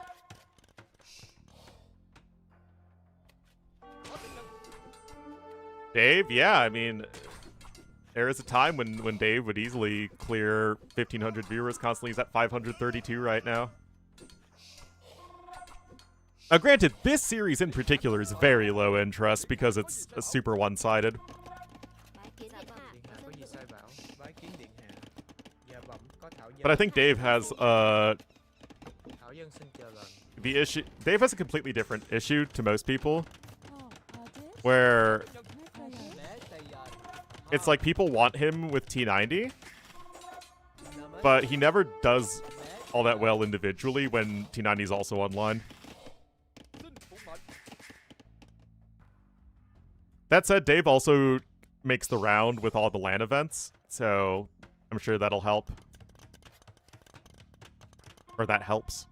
Dave, yeah, I mean, there is a time when Dave would easily clear 1,500 viewers constantly. He's at 532 right now. Granted, this series in particular is very low interest because it's super one-sided. But I think Dave has the issue. Dave has a completely different issue to most people, where it's like people want him with T90, but he never does all that well individually when T90 is also online. That said, Dave also makes the round with all the LAN events, so I'm sure that'll help. Or that helps.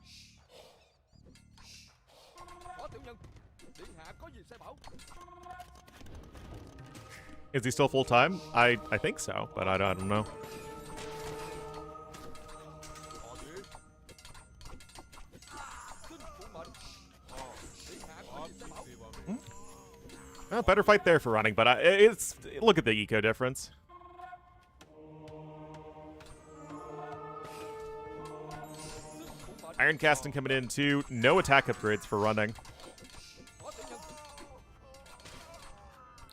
Is he still full-time? I think so, but I don't know. Well, better fight there for running, but it's look at the eco difference. Iron casting coming in too. No attack upgrades for running.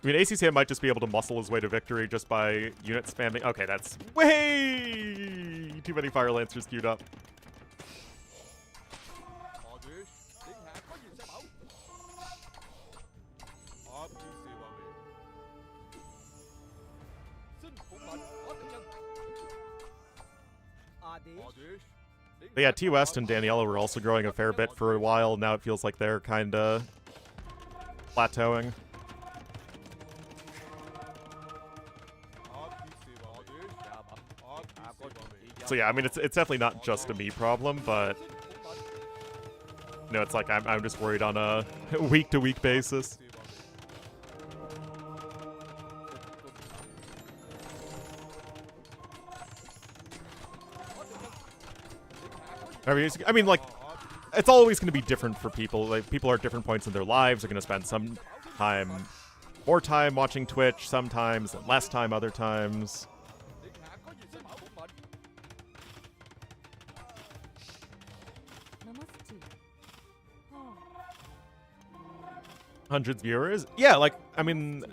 I mean, ACCM might just be able to muscle his way to victory just by unit spamming. Okay, that's way too many Fire Lancers queued up. But yeah, T West and Daniela were also growing a fair bit for a while. Now it feels like they're kind of plateauing. So yeah, I mean, it's definitely not just a me problem, but you know, it's like I'm just worried on a week-to-week basis. I mean, like, it's always going to be different for people. Like, people are at different points in their lives. They're going to spend some time, more time watching Twitch, sometimes less time other times. Hundreds of viewers? Yeah, like, I mean,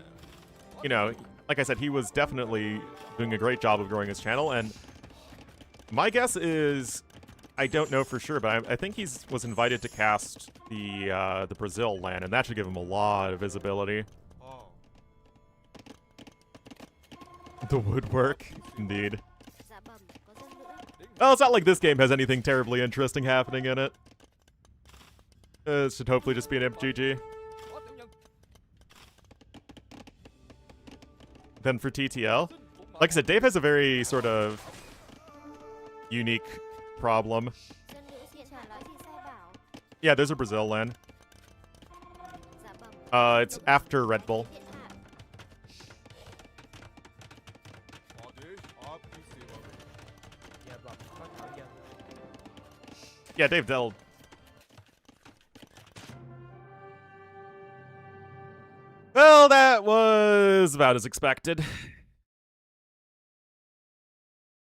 you know, like I said, he was definitely doing a great job of growing his channel, and my guess is, I don't know for sure, but I think he was invited to cast the Brazil LAN, and that should give him a lot of visibility. The woodwork, indeed. Well, it's not like this game has anything terribly interesting happening in it. It should hopefully just be an imp GG. Then for TTL, like I said, Dave has a very sort of unique problem. Yeah, there's a Brazil LAN. It's after Red Bull. Yeah, Dave Dell. Well, that was about as expected.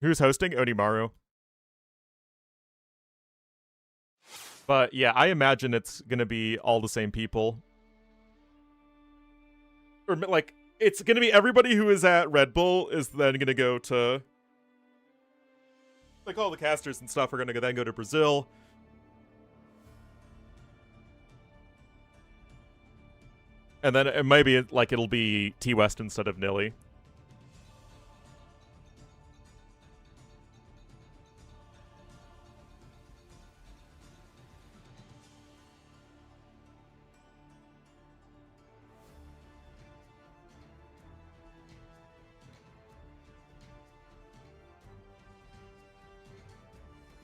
Who's hosting? Onimaru. But yeah, I imagine it's gonna be all the same people. Or like, it's gonna be everybody who is at Red Bull is then gonna go to, like, all the casters and stuff are gonna then go to Brazil. And then maybe like it'll be T West instead of Nilly.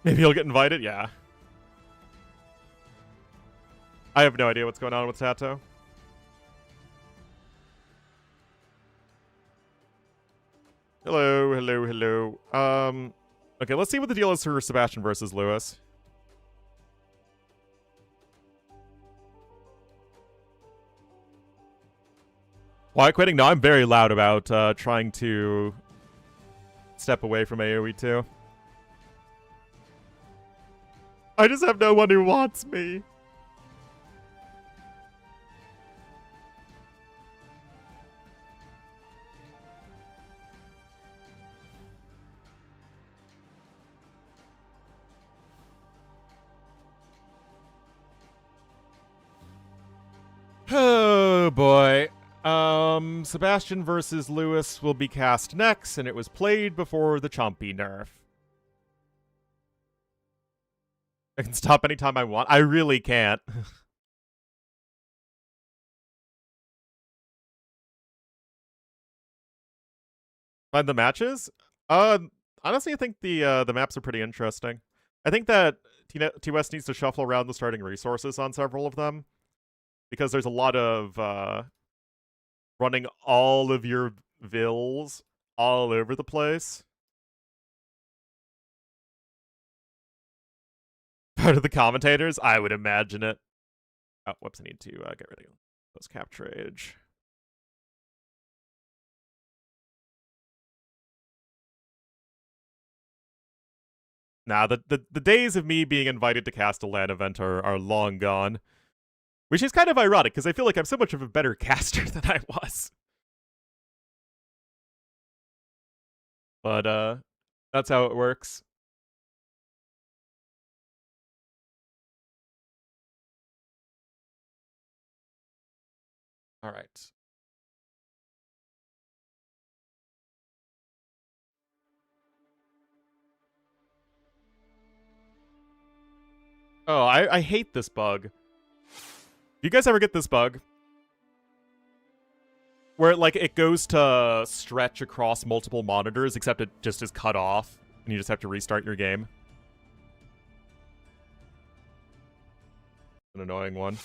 Maybe he'll get invited? Yeah. I have no idea what's going on with Tato. Hello, hello, hello. Okay, let's see what the deal is for Sebastian versus Lewis. Why quitting? No, I'm very loud about trying to step away from AoE 2. I just have no one who wants me. Oh boy. Sebastian versus Lewis will be cast next, and it was played before the Chompy nerf. I can stop anytime I want. I really can't. Find the matches? Honestly, I think the maps are pretty interesting. I think that T-West needs to shuffle around the starting resources on several of them, because there's a lot of running all of your vills all over the place. Part of the commentators? I would imagine it. Oh, whoops, I need to get rid of those capturage. Nah, the days of me being invited to cast a LAN event are long gone. Which is kind of ironic, because I feel like I'm so much of a better caster than I was. But, that's how it works. Alright. Oh, I hate this bug. Do you guys ever get this bug? Where, like, it goes to stretch across multiple monitors, except it just is cut off, and you just have to restart your game. An annoying one.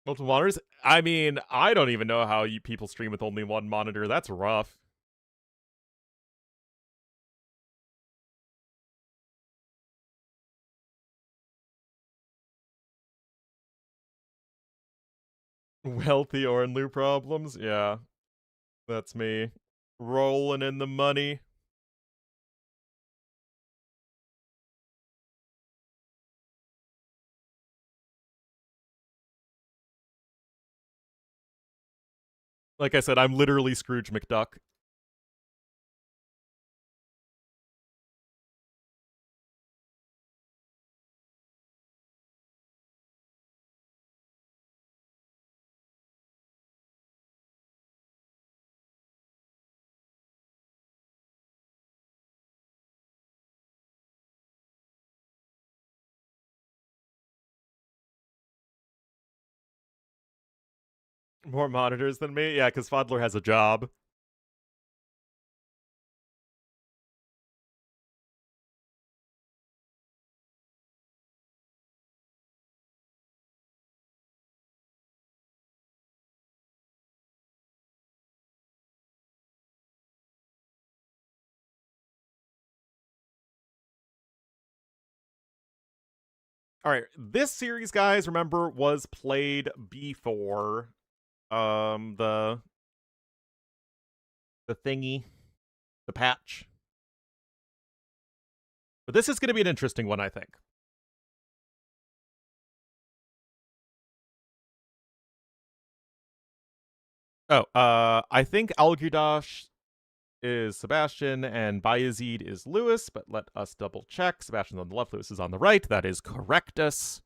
Multiple monitors? I mean, I don't even know how you people stream with only one monitor. That's rough. Wealthy Ornlu problems? Yeah. That's me. Rolling in the money. Like I said, I'm literally Scrooge McDuck. More monitors than me? Yeah, because Fodler has a job. Alright, this series, guys, remember, was played before the thingy, the patch. But this is going to be an interesting one, I think. Oh, I think Algudash is Sebastian and Bayezid is Lewis, but let us double check. Sebastian's on the left, Lewis is on the right. That is correctus.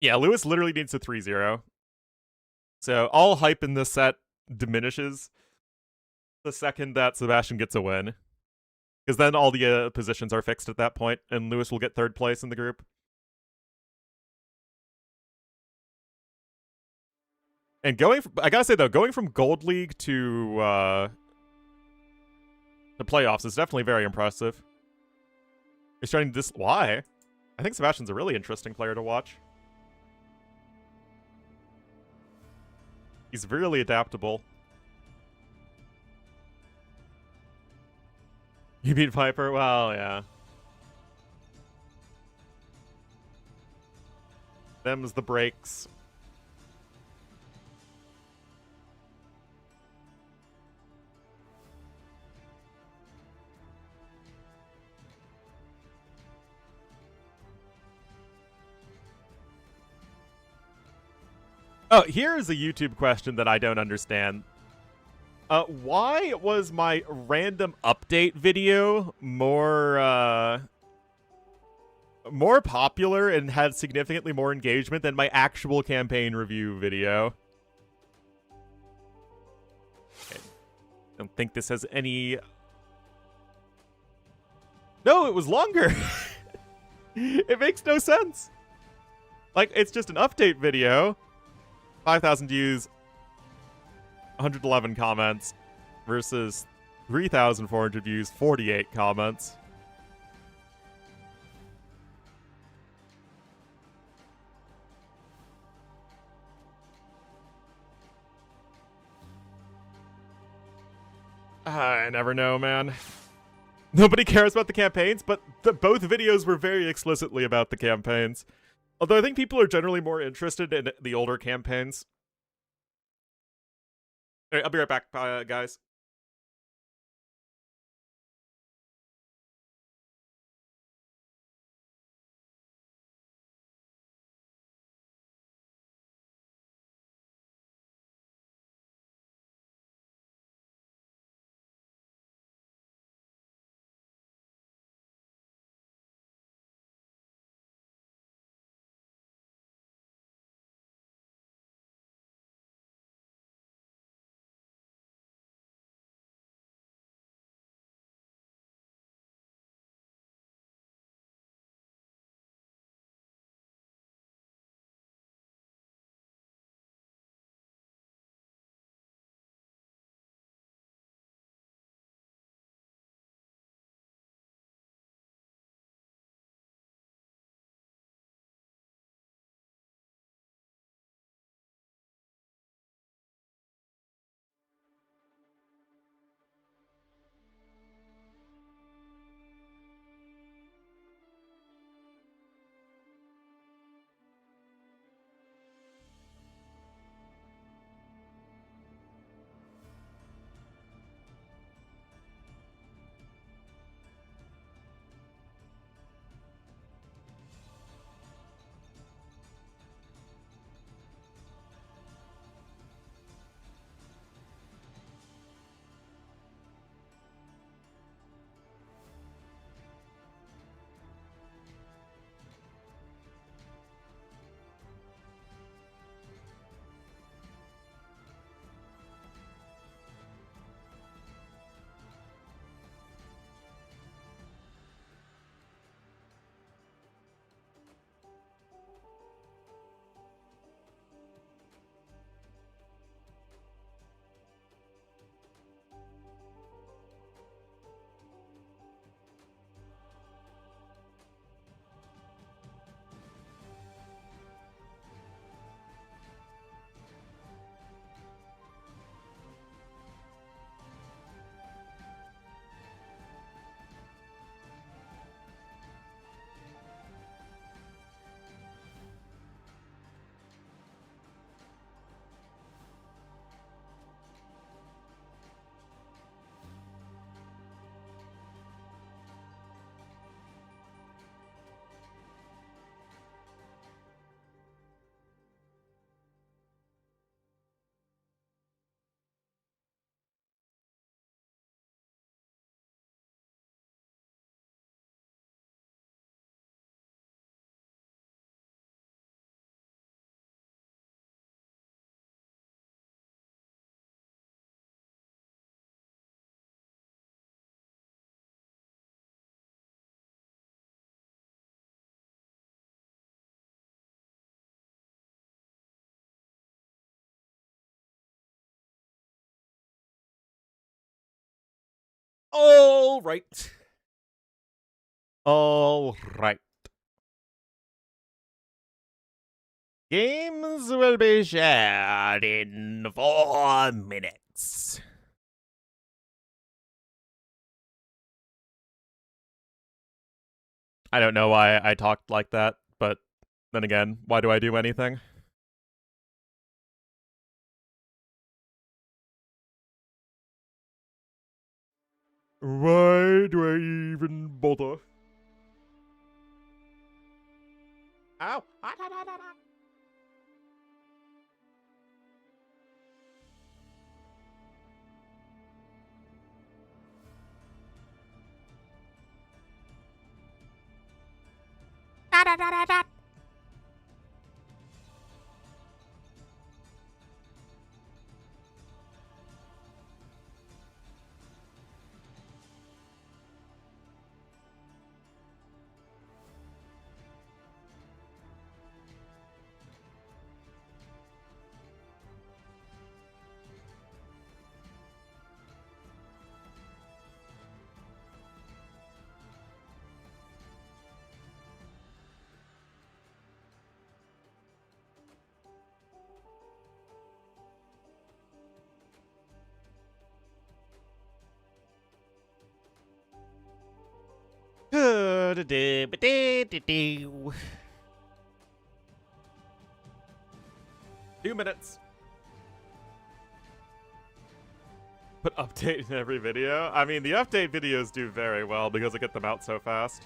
Yeah, Lewis literally needs a 3-0. So all hype in this set diminishes. the second that Sebastian gets a win. Because then all the positions are fixed at that point, and Lewis will get third place in the group. And I gotta say though, going from Gold League to the playoffs is definitely very impressive. He's trying this. Why? I think Sebastian's a really interesting player to watch. He's really adaptable. You beat Viper? Well, yeah. Them's the breaks. Oh, here's a YouTube question that I don't understand. Why was my random update video more popular and had significantly more engagement than my actual campaign review video? Okay. I don't think this has any... No, it was longer! It makes no sense! Like, it's just an update video. 5,000 views, 111 comments, versus 3,400 views, 48 comments. I never know, man. Nobody cares about the campaigns, but both videos were very explicitly about the campaigns. Although I think people are generally more interested in the older campaigns. All right, I'll be right back, guys. All right. All right. Games will be shared in 4 minutes. I don't know why I talked like that, but then again, why do I do anything? Why do I even bother? Ow! Two 2 minutes. Put update in every video? I mean, the update videos do very well because I get them out so fast.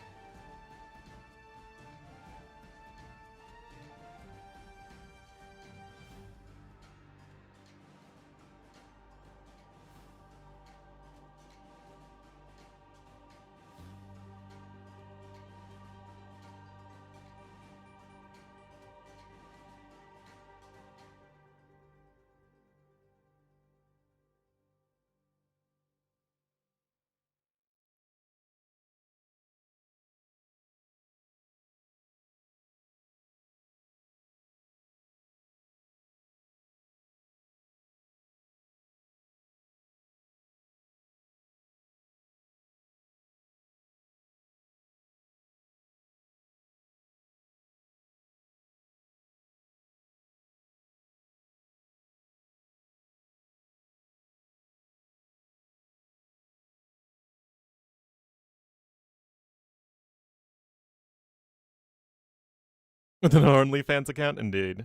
With an OnlyFans account, indeed.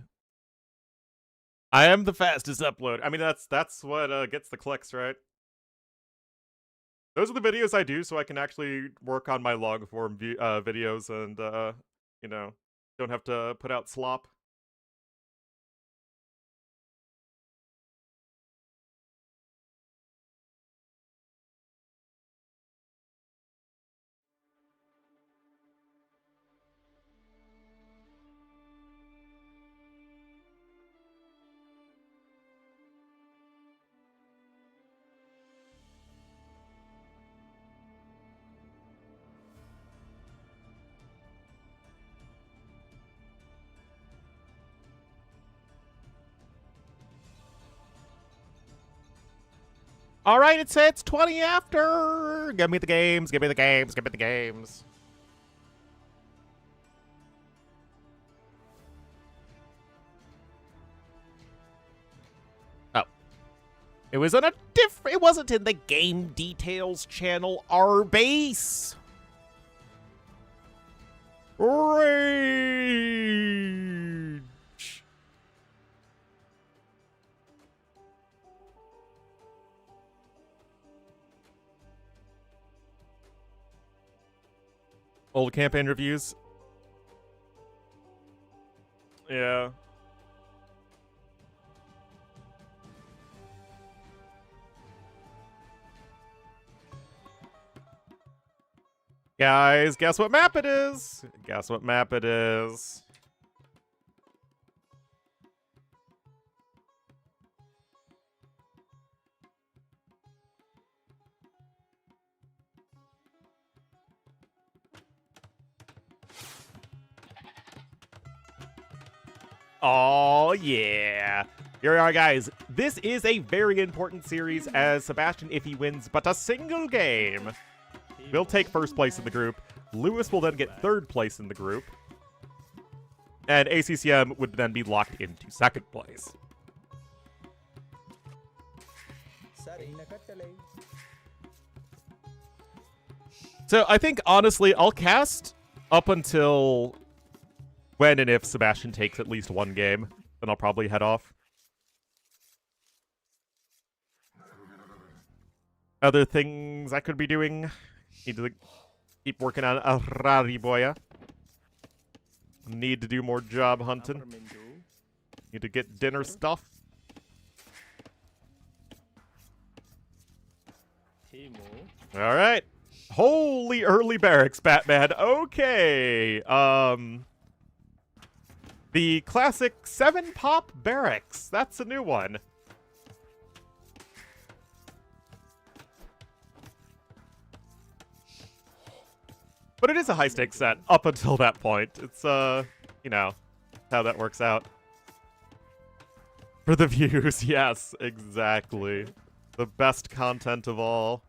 I am the fastest upload. I mean, that's what gets the clicks, right? Those are the videos I do, so I can actually work on my long form videos and you know, don't have to put out slop. All right, it's 20 after. Give me the games. Give me the games. Give me the games. Oh, it was on a different. It wasn't in the game details channel. Our base. Rage. Old campaign reviews. Yeah. Guys, guess what map it is? Guess what map it is? Oh, yeah. Here we are, guys. this is a very important series as Sebastian, if he wins but a single game, will take first place in the group. Lewis will then get third place in the group. And ACCM would then be locked into second place. So I think, honestly, I'll cast up until when and if Sebastian takes at least one game. Then I'll probably head off. Other things I could be doing. Need to keep working on Rariboya. Need to do more job hunting. Need to get dinner stuff. Alright. Holy early barracks, Batman. Okay. The classic 7-pop barracks. That's a new one. But it is a high-stakes set up until that point. It's, you know, how that works out. For the views, yes, exactly. The best content of all.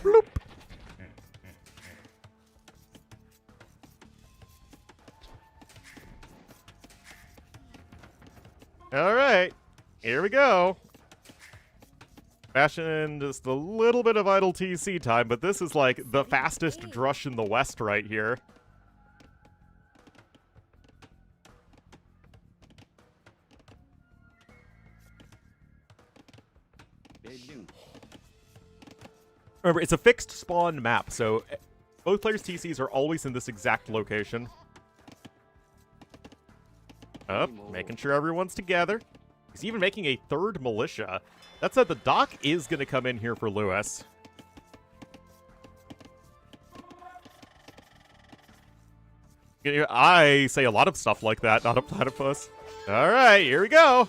Bloop. Alright, here we go. Fashion, just a little bit of idle TC time, but this is like the fastest drush in the West right here. Remember, it's a fixed spawn map, so both players' TCs are always in this exact location. Up, making sure everyone's together. He's even making a third militia. That said, the doc is going to come in here for Lewis. I say a lot of stuff like that, not a platypus. Alright, here we go.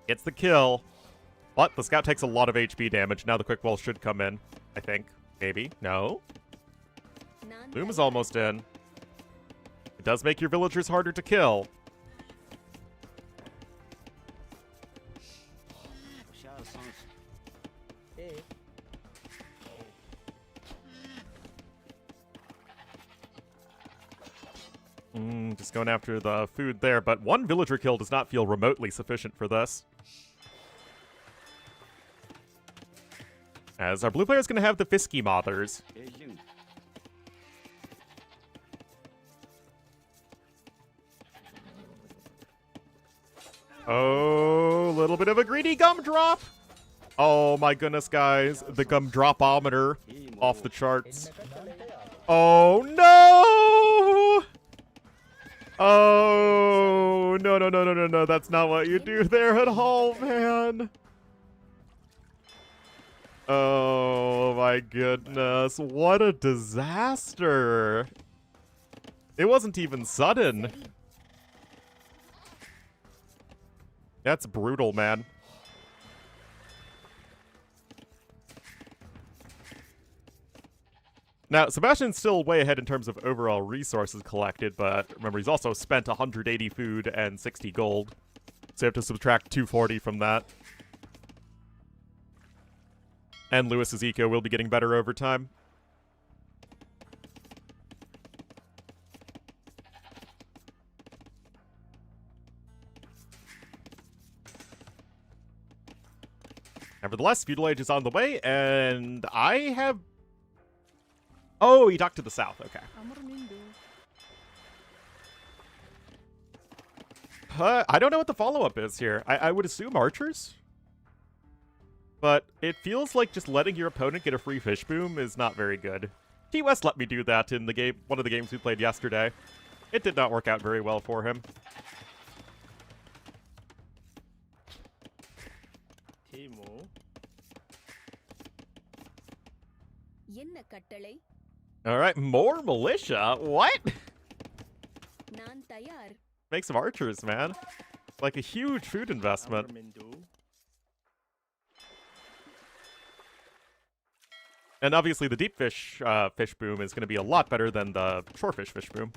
Gets the kill. But the scout takes a lot of HP damage. Now the quick wall should come in, I think. Maybe. No? Boom is almost in. It does make your villagers harder to kill. Just going after the food there, but one villager kill does not feel remotely sufficient for this. As our blue player is going to have the Fisky Mothers. Oh, a little bit of a greedy gumdrop. Oh my goodness, guys. The gumdropometer off the charts. Oh, no! Oh, no. That's not what you do there at all, man. Oh my goodness, what a disaster. It wasn't even sudden. That's brutal, man. Now, Sebastian's still way ahead in terms of overall resources collected, but remember, he's also spent 180 food and 60 gold. So you have to subtract 240 from that. And Lewis's eco will be getting better over time. Nevertheless, Feudal Age is on the way, and I have... Oh, he docked to the south, okay. I don't know what the follow-up is here. I would assume archers? But it feels like just letting your opponent get a free fish boom is not very good. T-West let me do that in the game, one of the games we played yesterday. It did not work out very well for him. All right, more militia. What? Make some archers, man. Like a huge food investment. And obviously the deep fish fish boom is going to be a lot better than the shorefish fish boom.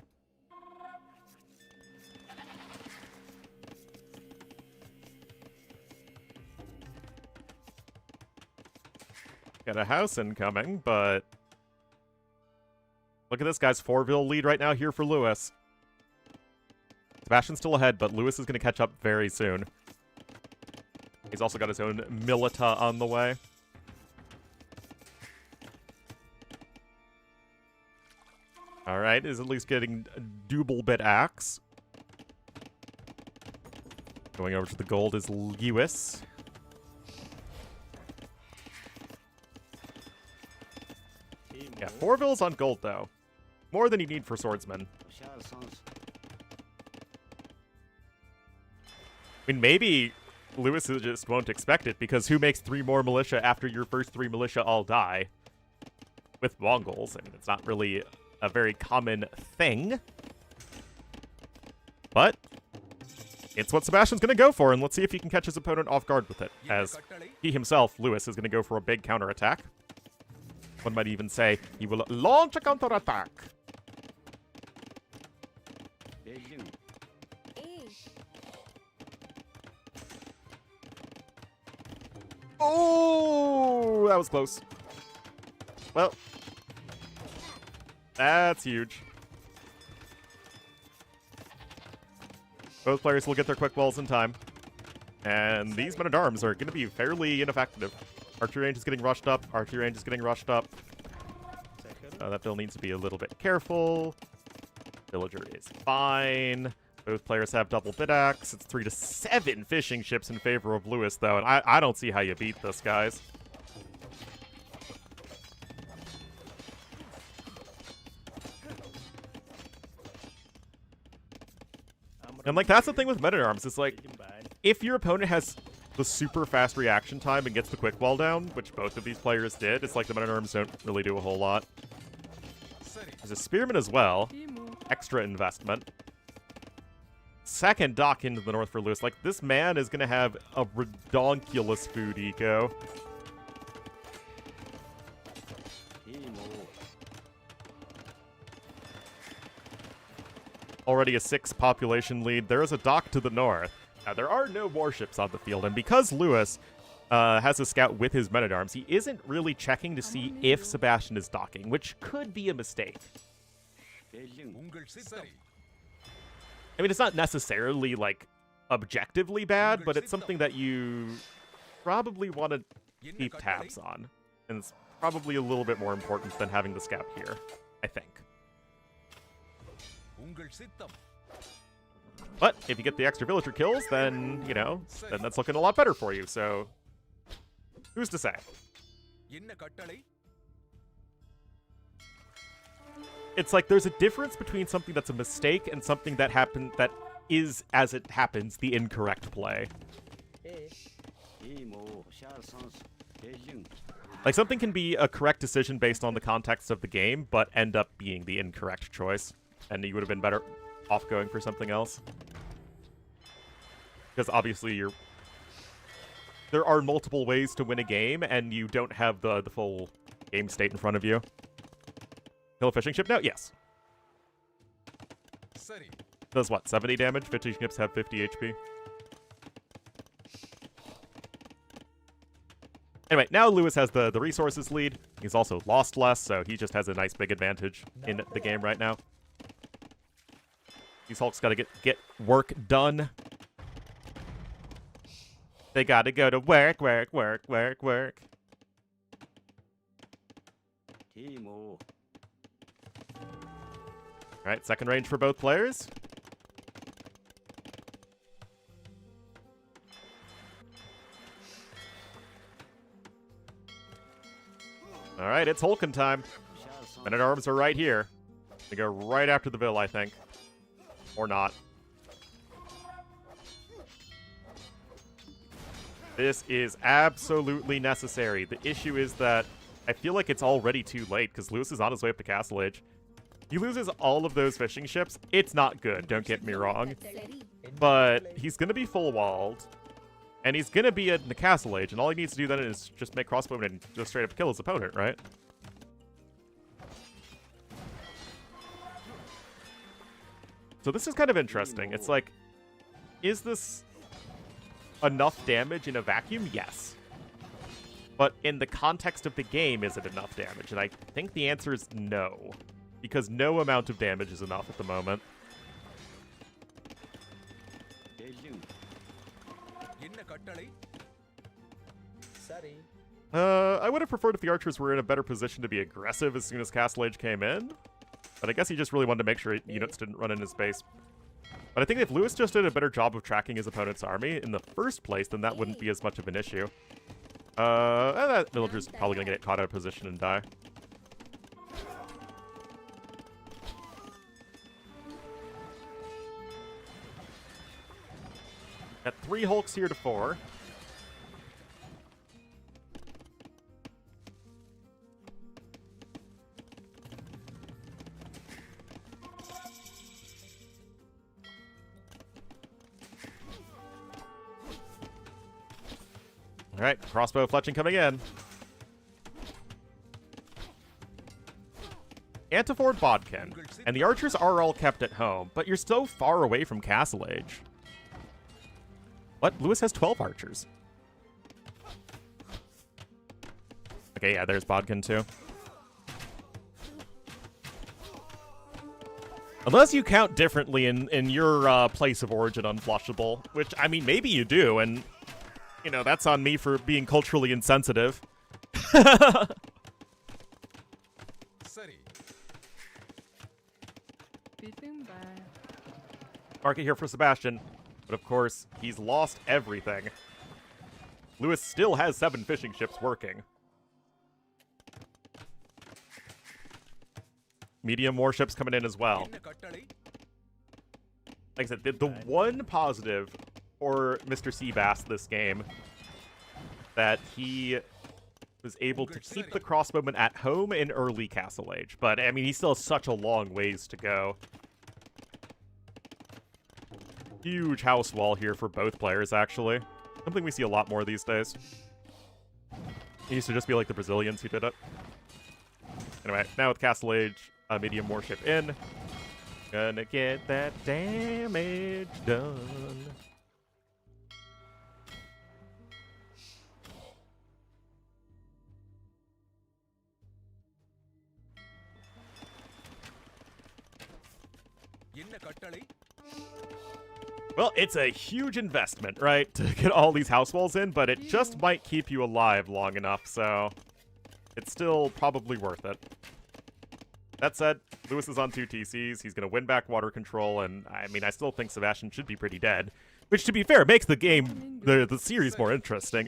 Got a house incoming, but look at this guy's 4-ville lead right now here for Lewis. Sebastian's still ahead, but Lewis is going to catch up very soon. He's also got his own Milita on the way. Alright, is at least getting a double bit axe. Going over to the gold is Lewis. Yeah, 4 vills on gold, though. More than you need for swordsman. I mean, maybe Lewis just won't expect it, because who makes 3 more militia after your first 3 militia all die? With Mongols. I mean, it's not really a very common thing. But it's what Sebastian's going to go for, and let's see if he can catch his opponent off guard with it. As he himself, Lewis, is going to go for a big counterattack. One might even say he will launch a counterattack. Oh, that was close. Well, that's huge. Both players will get their quick walls in time. And these men-at-arms are going to be fairly ineffective. Archery range is getting rushed up. Archery range is getting rushed up. That bill needs to be a little bit careful. Villager is fine. Both players have double bit axe. It's 3 to 7 fishing ships in favor of Lewis, though, and I don't see how you beat this, guys. And, like, that's the thing with men-at-arms. It's like, if your opponent has the super fast reaction time and gets the quick wall down, which both of these players did, it's like the men-at-arms don't really do a whole lot. There's a spearman as well. Extra investment. Second dock into the north for Lewis. Like, this man is going to have a redonkulous food eco. Already a 6 population lead. There is a dock to the north. Now, there are no warships on the field, and because Lewis has a scout with his men-at-arms, he isn't really checking to see if Sebastian is docking, which could be a mistake. I mean, it's not necessarily, like, objectively bad, but it's something that you probably want to keep tabs on. And it's probably a little bit more important than having the scout here, I think. But if you get the extra villager kills, then, you know, then that's looking a lot better for you, so who's to say? It's like there's a difference between something that's a mistake and something that happened that is, as it happens, the incorrect play. Like, something can be a correct decision based on the context of the game, but end up being the incorrect choice. And you would have been better off going for something else. Because obviously there are multiple ways to win a game, and you don't have the full game state in front of you. Kill a fishing ship now? Yes. Does what, 70 damage? 50 ships have 50 HP. Anyway, now Lewis has the resources lead. He's also lost less, so he just has a nice big advantage in the game right now. These Hulks gotta get work done. They gotta go to work, work, work, work, work. Alright, second range for both players. Alright, it's Hulkin time. Men-at-arms are right here. They go right after the Vil, I think. Or not. This is absolutely necessary. The issue is that I feel like it's already too late, because Lewis is on his way up to Castle Age. He loses all of those fishing ships. It's not good, don't get me wrong. But he's going to be full-walled, and he's going to be in the Castle Age, and all he needs to do then is just make crossbowmen and just straight up kill his opponent, right? So this is kind of interesting. It's like, is this enough damage in a vacuum? Yes. But in the context of the game, is it enough damage? And I think the answer is no. Because no amount of damage is enough at the moment. I would have preferred if the archers were in a better position to be aggressive as soon as Castle Age came in. But I guess he just really wanted to make sure units didn't run in his base. But I think if Lewis just did a better job of tracking his opponent's army in the first place, then that wouldn't be as much of an issue. That villager's probably gonna get caught out of position and die. Got 3 Hulks here to 4. Alright, crossbow fletching coming in. Anteford Bodkin. And the archers are all kept at home, but you're so far away from Castle Age. What? Lewis has 12 archers. Okay, yeah, there's Bodkin too. Unless you count differently in your place of origin unflushable, which, I mean, maybe you do, and, you know, that's on me for being culturally insensitive. Market here for Sebastian, but of course, he's lost everything. Lewis still has 7 fishing ships working. Medium warships coming in as well. Like I said, the one positive for Mr. Seabass this game, that he was able to keep the crossbowmen at home in early Castle Age. But, I mean, he still has such a long ways to go. Huge house wall here for both players, actually. Something we see a lot more these days. It used to just be like the Brazilians who did it. Anyway, now with Castle Age, a medium warship in. Gonna get that damage done. Well, it's a huge investment, right, to get all these house walls in, but it just might keep you alive long enough, so it's still probably worth it. That said, Lewis is on 2 TCs, he's going to win back water control, and, I mean, I still think Sebastian should be pretty dead, which, to be fair, makes the game, the series more interesting.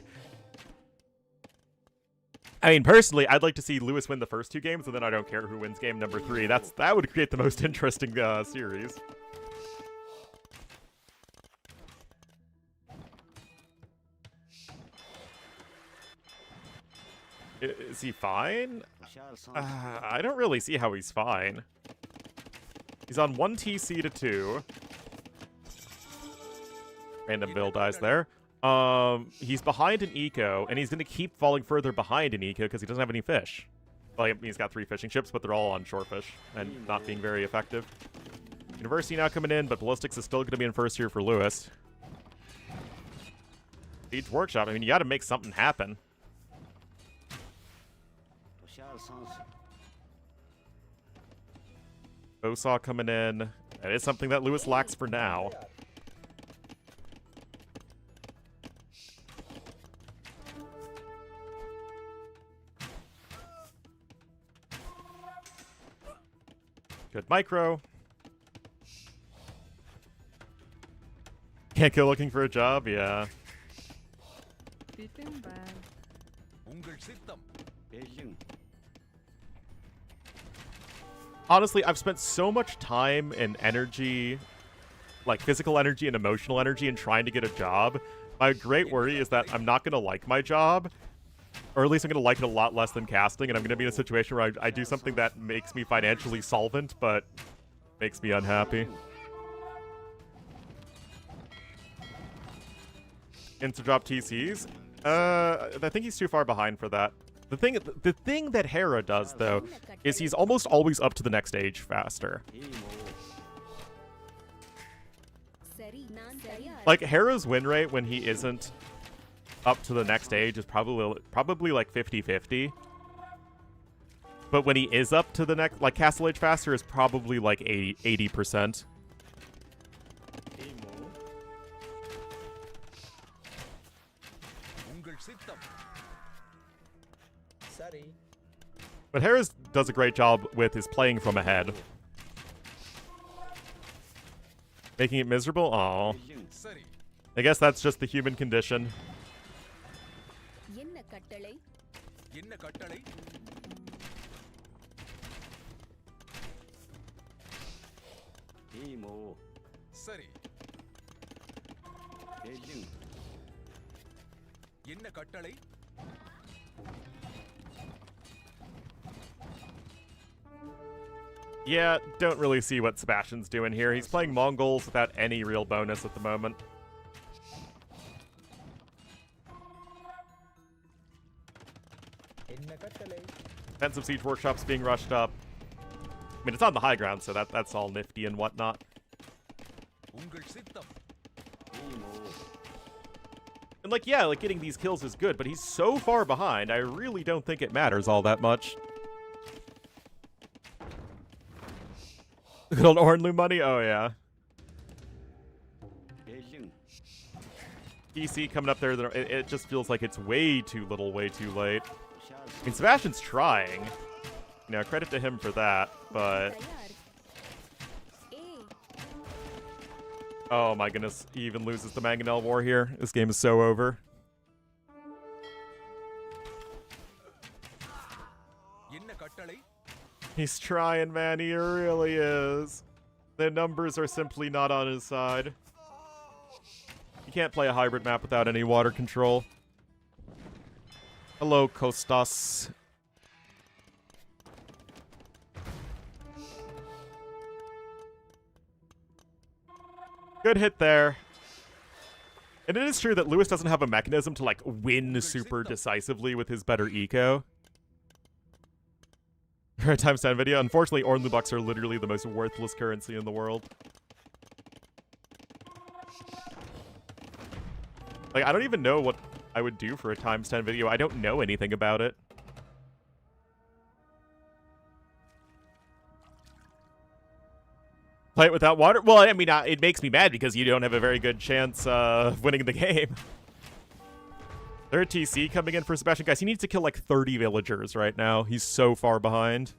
I mean, personally, I'd like to see Lewis win the first 2 games, and then I don't care who wins game number 3. That would create the most interesting series. Is he fine? I don't really see how he's fine. He's on 1 TC to 2. Random bill dies there. He's behind in eco, and he's going to keep falling further behind in eco because he doesn't have any fish. Well, he's got 3 fishing ships, but they're all on shorefish and not being very effective. University now coming in, but ballistics is still going to be in first here for Lewis. Siege Workshop, I mean, you got to make something happen. Bowsaw coming in. That is something that Lewis lacks for now. Good micro. Can't go looking for a job? Yeah. Honestly, I've spent so much time and energy, like physical energy and emotional energy, in trying to get a job. My great worry is that I'm not going to like my job, Or at least I'm going to like it a lot less than casting, and I'm going to be in a situation where I do something that makes me financially solvent, but makes me unhappy. Insta-drop TCs? I think he's too far behind for that. The thing that Hera does, though, is he's almost always up to the next stage faster. Like, Hera's win rate when he isn't up to the next stage is probably like 50-50. But when he is up to the next, like, Castle Age faster is probably like 80%. But Harris does a great job with his playing from ahead. Making it miserable? Aw. I guess that's just the human condition. Yeah, don't really see what Sebastian's doing here. He's playing Mongols without any real bonus at the moment. Defensive Siege Workshop's being rushed up. I mean, it's on the high ground, so that's all nifty and whatnot. And, like, yeah, like, getting these kills is good, but he's so far behind, I really don't think it matters all that much. Good old Ornlu money? Oh, yeah. PC coming up there, it just feels like it's way too little, way too late. I mean, Sebastian's trying. You know, credit to him for that, but... Oh my goodness, he even loses the Mangonel War here. This game is so over. He's trying, man, he really is. The numbers are simply not on his side. You can't play a hybrid map without any water control. Hello, Kostas. Good hit there. And it is true that Lewis doesn't have a mechanism to, like, win super decisively with his better eco. For a times 10 video, unfortunately, Ornlu bucks are literally the most worthless currency in the world. Like, I don't even know what I would do for a times 10 video. I don't know anything about it. Play it without water? Well, I mean, it makes me mad because you don't have a very good chance of winning the game. Third TC coming in for Sebastian. Guys, he needs to kill like 30 villagers right now. He's so far behind.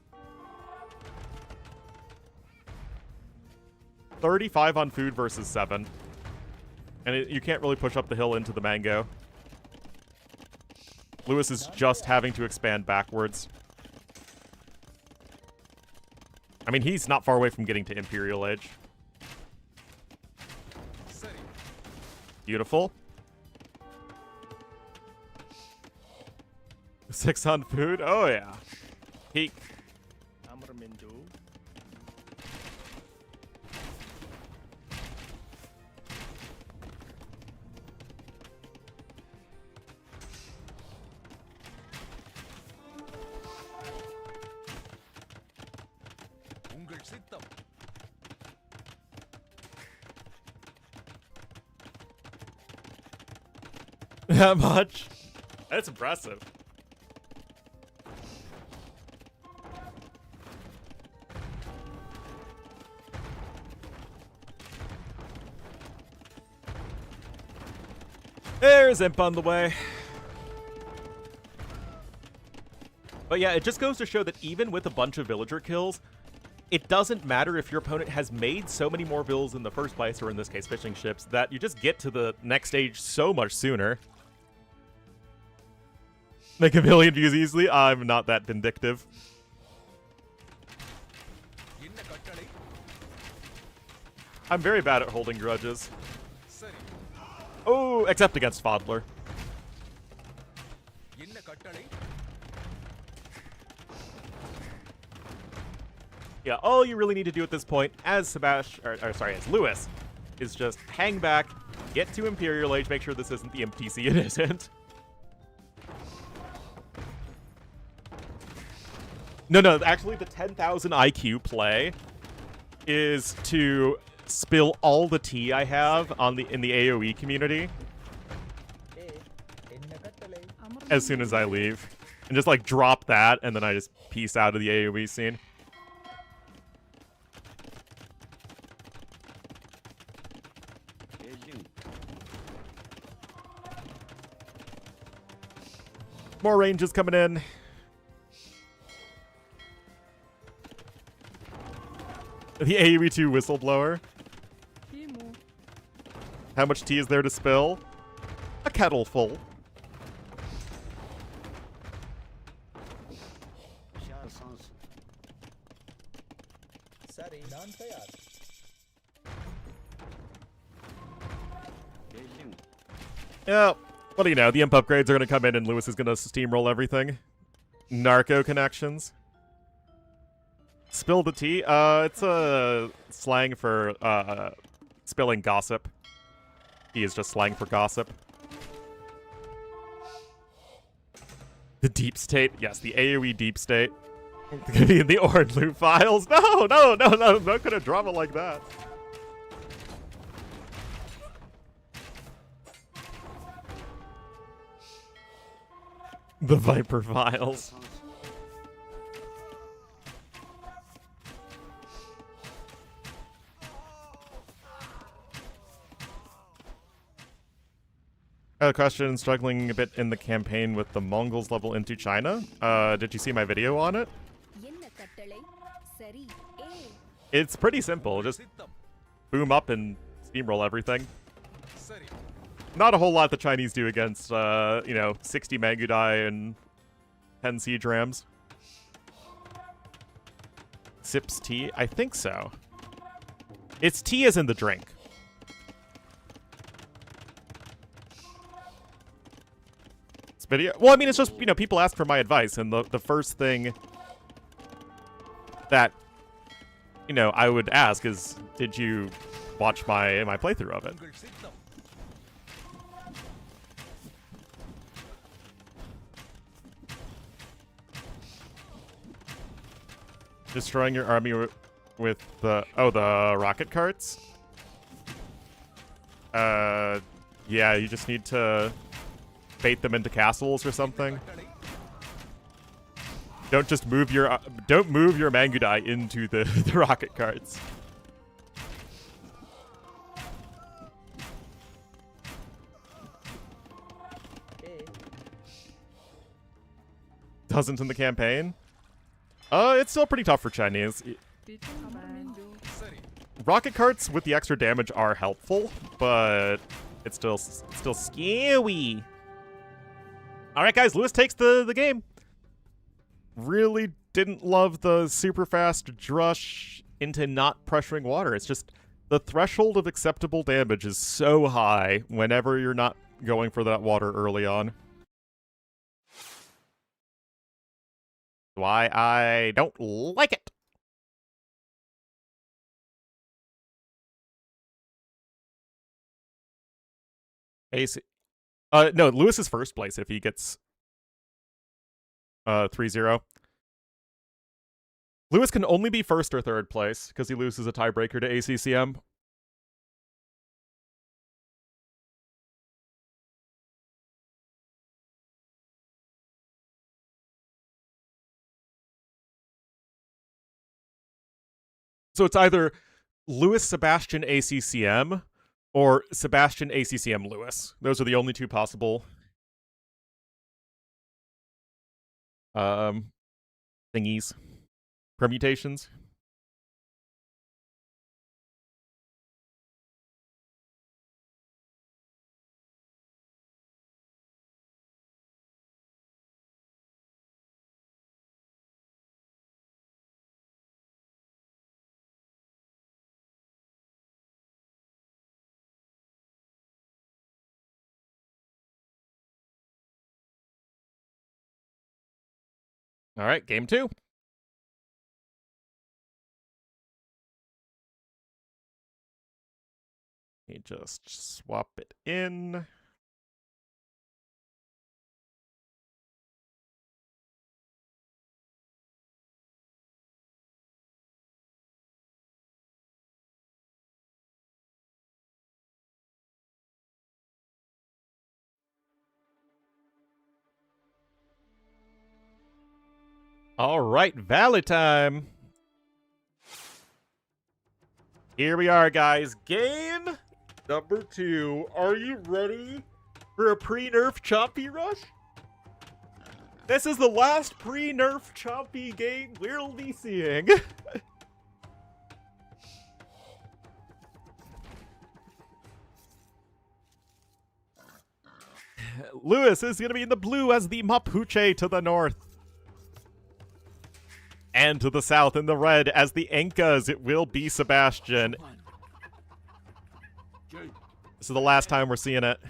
35 on food versus 7. And you can't really push up the hill into the mango. Lewis is just having to expand backwards. I mean, he's not far away from getting to Imperial Age. Beautiful. 6 on food? Oh, yeah. Peak. That much? That's impressive. There's Imp on the way. But yeah, it just goes to show that even with a bunch of villager kills, it doesn't matter if your opponent has made so many more vills in the first place, or in this case, fishing ships, that you just get to the next stage so much sooner. Make a million views easily? I'm not that vindictive. I'm very bad at holding grudges. Oh, except against Fodler. Yeah, all you really need to do at this point, as Sebastian, or sorry, as Lewis, is just hang back, get to Imperial Age, make sure this isn't the MTC it isn't. No, actually the 10,000 IQ play is to spill all the tea I have on in the AoE community as soon as I leave. And just like drop that, and then I just peace out of the AoE scene. More ranges coming in. The AoE2 whistleblower. How much tea is there to spill? A kettle full. Yeah, what do you know? The imp upgrades are going to come in and Lewis is going to steamroll everything. Narco connections. Spill the tea? It's a slang for spilling gossip. Tea is just slang for gossip. The deep state? Yes, the AoE deep state. It's going to be in the Ornlu files. No, not going to drama like that. The Viper files. I have a question. Struggling a bit in the campaign with the Mongols level into China. Did you see my video on it? It's pretty simple. Just boom up and steamroll everything. Not a whole lot the Chinese do against, 60 Mangudai and 10 siege rams. Sips tea? I think so. It's tea as in the drink. This video? Well, I mean, it's just, people ask for my advice, and the first thing that, I would ask is, did you watch my playthrough of it? Destroying your army with the rocket carts? Yeah, you just need to bait them into castles or something. Don't just move your Mangudai into the rocket carts. Doesn't in the campaign? It's still pretty tough for Chinese. Rocket carts with the extra damage are helpful, but it's still scary. All right, guys, Lewis takes the game. Really didn't love the super fast drush into not pressuring water. It's just the threshold of acceptable damage is so high whenever you're not going for that water early on. Why I don't like it. AC. No, Lewis is first place if he gets 3-0. Lewis can only be first or third place because he loses a tiebreaker to ACCM. So it's either Lewis Sebastian ACCM or Sebastian ACCM Lewis. Those are the only two possible thingies, permutations. All right, game 2. Let me just swap it in. All right, Valley time. Here we are, guys. Game number 2. Are you ready for a pre-nerf Chompy rush? This is the last pre-nerf Chompy game we'll be seeing. Lewis is going to be in the blue as the Mapuche to the north. And to the south in the red as the Incas, it will be Sebastian. This is the last time we're seeing it.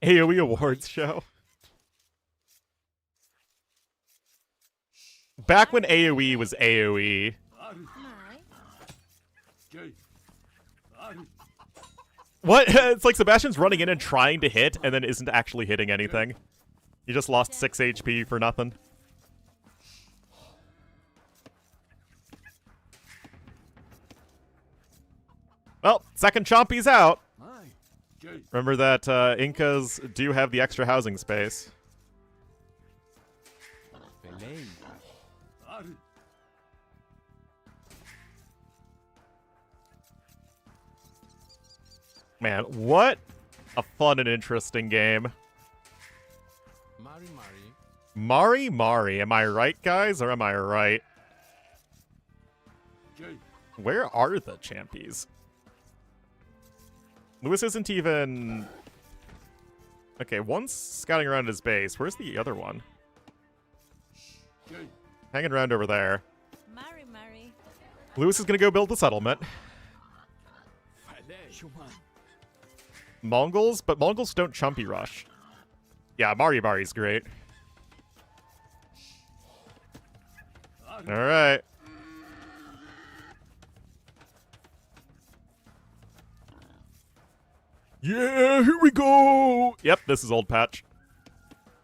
AoE Awards show. Back when AoE was AoE. What? It's like Sebastian's running in and trying to hit and then isn't actually hitting anything. You just lost 6 HP for nothing. Well, second Chompy's out. Remember that Incas do have the extra housing space. Man, what a fun and interesting game. Mari Mari, am I right, guys, or am I right? Where are the champies? Lewis isn't even... Okay, one's scouting around his base. Where's the other one? Hanging around over there. Lewis is gonna go build the settlement. Mongols? But Mongols don't Chompy rush. Yeah, Mari Mari's great. Alright. Yeah, here we go! Yep, this is old patch.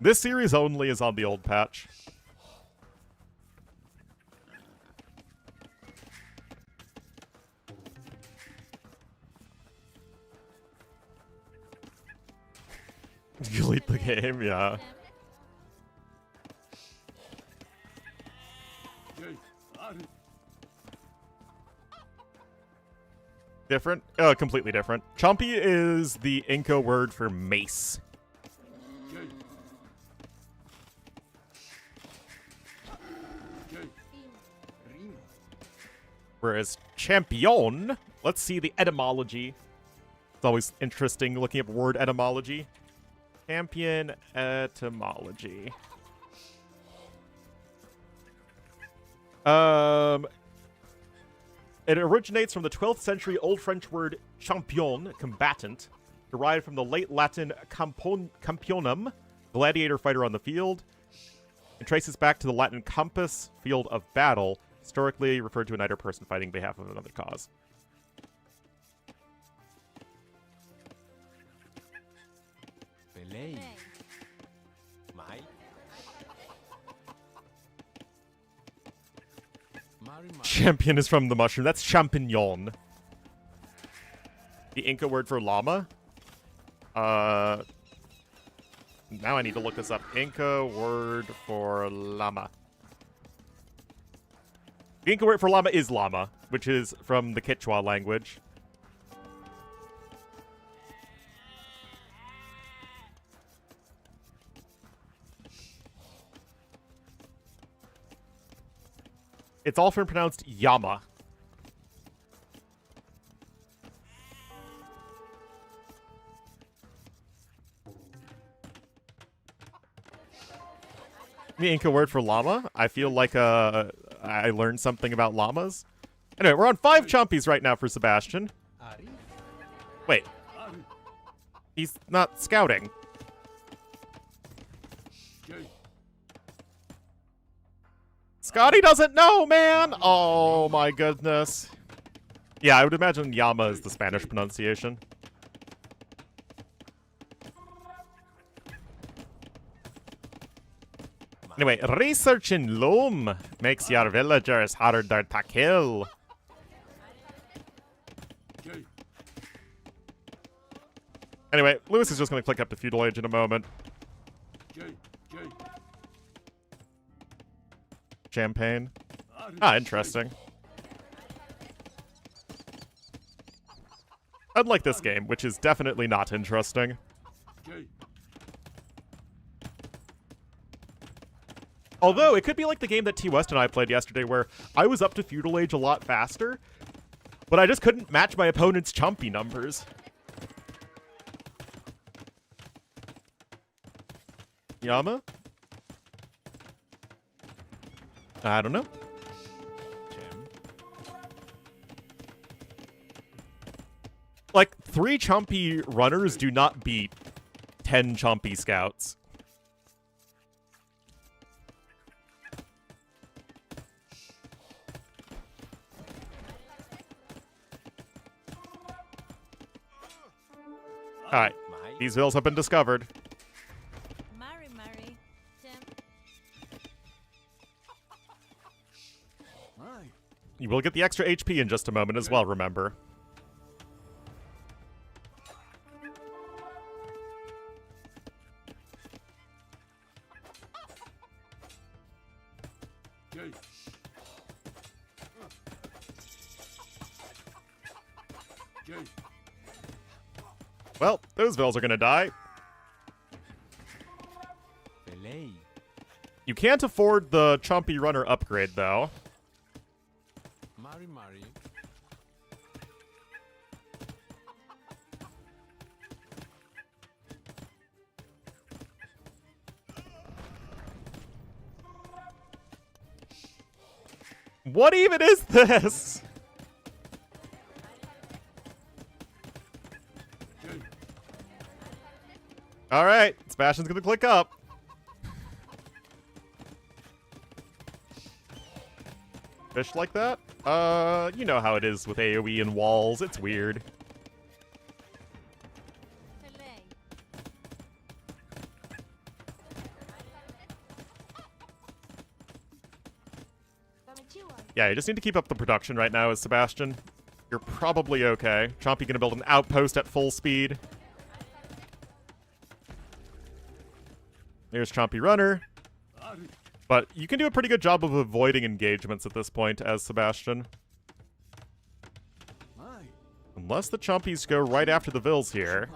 This series only is on the old patch. Delete the game, yeah. Different? Completely different. Chompy is the Inca word for mace. Whereas champion, let's see the etymology. It's always interesting looking up word etymology. Champion etymology. It originates from the 12th century Old French word champion, combatant, derived from the late Latin campionum, gladiator fighter on the field. It traces back to the Latin campus, field of battle, historically referred to a knight or person fighting on behalf of another cause. Champion is from the mushroom. That's champignon. The Inca word for llama? Now I need to look this up. Inca word for llama. The Inca word for llama is llama, which is from the Quechua language. It's often pronounced Yama. The Inca word for llama? I feel like I learned something about llamas. Anyway, we're on 5 Chompies right now for Sebastian. Wait. He's not scouting. Scotty doesn't know, man! Oh my goodness. Yeah, I would imagine Yama is the Spanish pronunciation. Anyway, research in loam makes your villagers harder to kill. Anyway, Lewis is just going to click up to Feudal Age in a moment. Champagne. Ah, interesting. Unlike this game, which is definitely not interesting. Although, it could be like the game that T. West and I played yesterday where I was up to Feudal Age a lot faster, but I just couldn't match my opponent's chompy numbers. Yama? I don't know. Like, 3 chompy runners do not beat 10 chompy scouts. Alright, these vills have been discovered. You will get the extra HP in just a moment as well, remember. Well, those vills are gonna die. You can't afford the Chompy Runner upgrade, though. What even is this? Alright, Sebastian's gonna click up. Fish like that? You know how it is with AoE and walls. It's weird. Yeah, you just need to keep up the production right now as Sebastian. You're probably okay. Chompy gonna build an outpost at full speed. There's Chompy Runner. But you can do a pretty good job of avoiding engagements at this point as Sebastian. Unless the Chompies go right after the Vills here.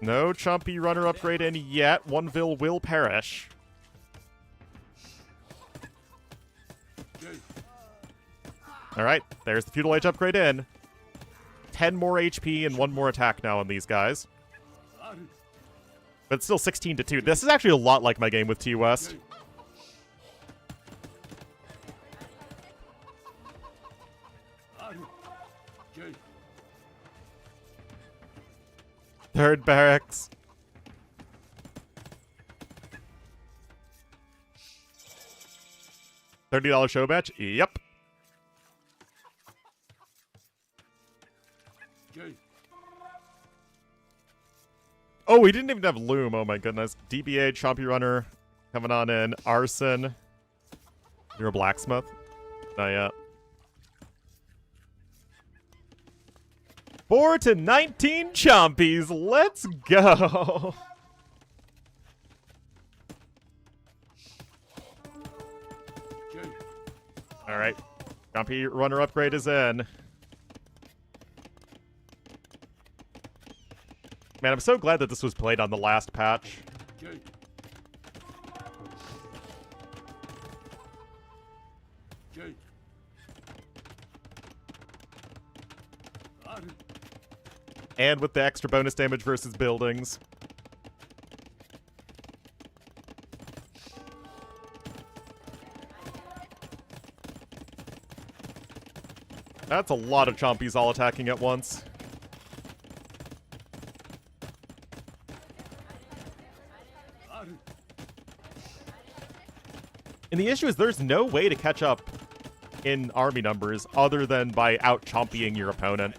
No Chompy Runner upgrade in yet. One Vill will perish. Alright, there's the Feudal Age upgrade in. 10 more HP and 1 more attack now on these guys. But it's still 16-2. This is actually a lot like my game with T. West. Third barracks. $30 show match? Yep. Oh, we didn't even have Loom. Oh my goodness. DBA, Chompy Runner, coming on in. Arson. You're a blacksmith? Not yet. 4 to 19 Chompies. Let's go. All right. Chompy Runner upgrade is in. Man, I'm so glad that this was played on the last patch. And with the extra bonus damage versus buildings. That's a lot of Chompies all attacking at once. And the issue is there's no way to catch up in army numbers other than by out-chompying your opponent.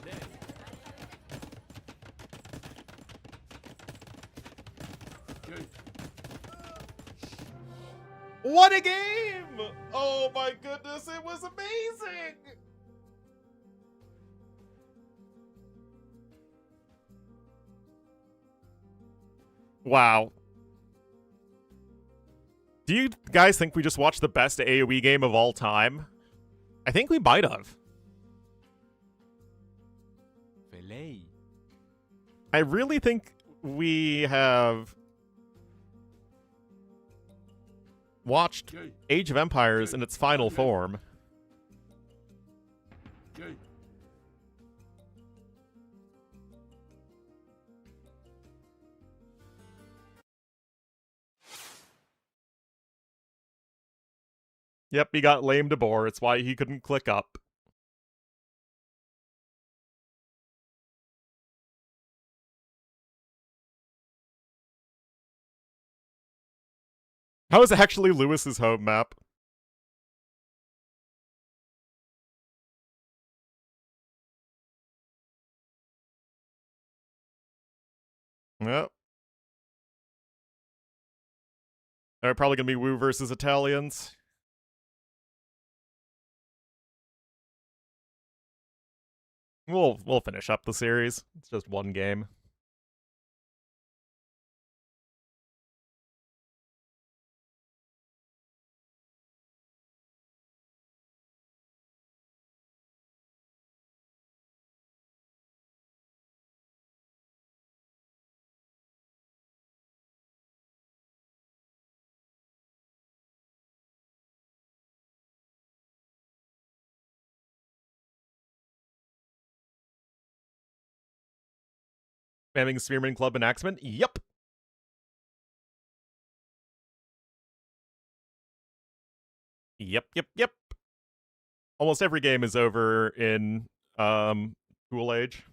What a game! Oh my goodness, it was amazing! Wow. Do you guys think we just watched the best AoE game of all time? I think we might have. I really think we have watched Age of Empires in its final form. Yep, he got lame to bore. It's why he couldn't click up. How is actually Lewis's home map? Yep. They're probably gonna be Wu versus Italians. We'll finish up the series. It's just one game. Spamming Spearman Club and Axeman? Yep. Yep. Almost every game is over in Cool Age.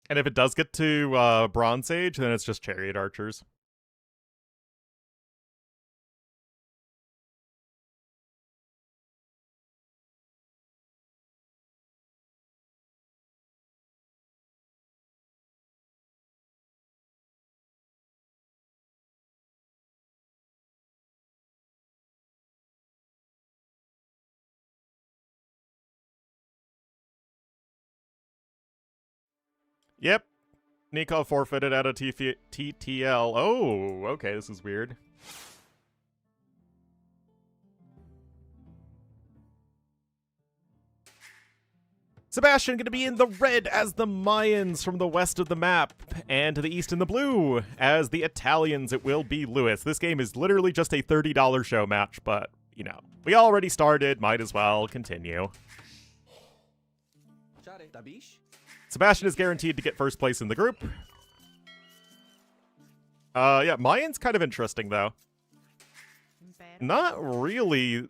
And if it does get to Bronze Age, then it's just Chariot Archers. Yep. Nico forfeited out of TTL. Oh, okay, this is weird. Sebastian gonna be in the red as the Mayans from the west of the map, and to the east in the blue as the Italians. It will be Lewis. This game is literally just a $30 show match, but, you know, we already started, might as well continue. Sebastian is guaranteed to get first place in the group. Yeah, Mayans kind of interesting, though. Not really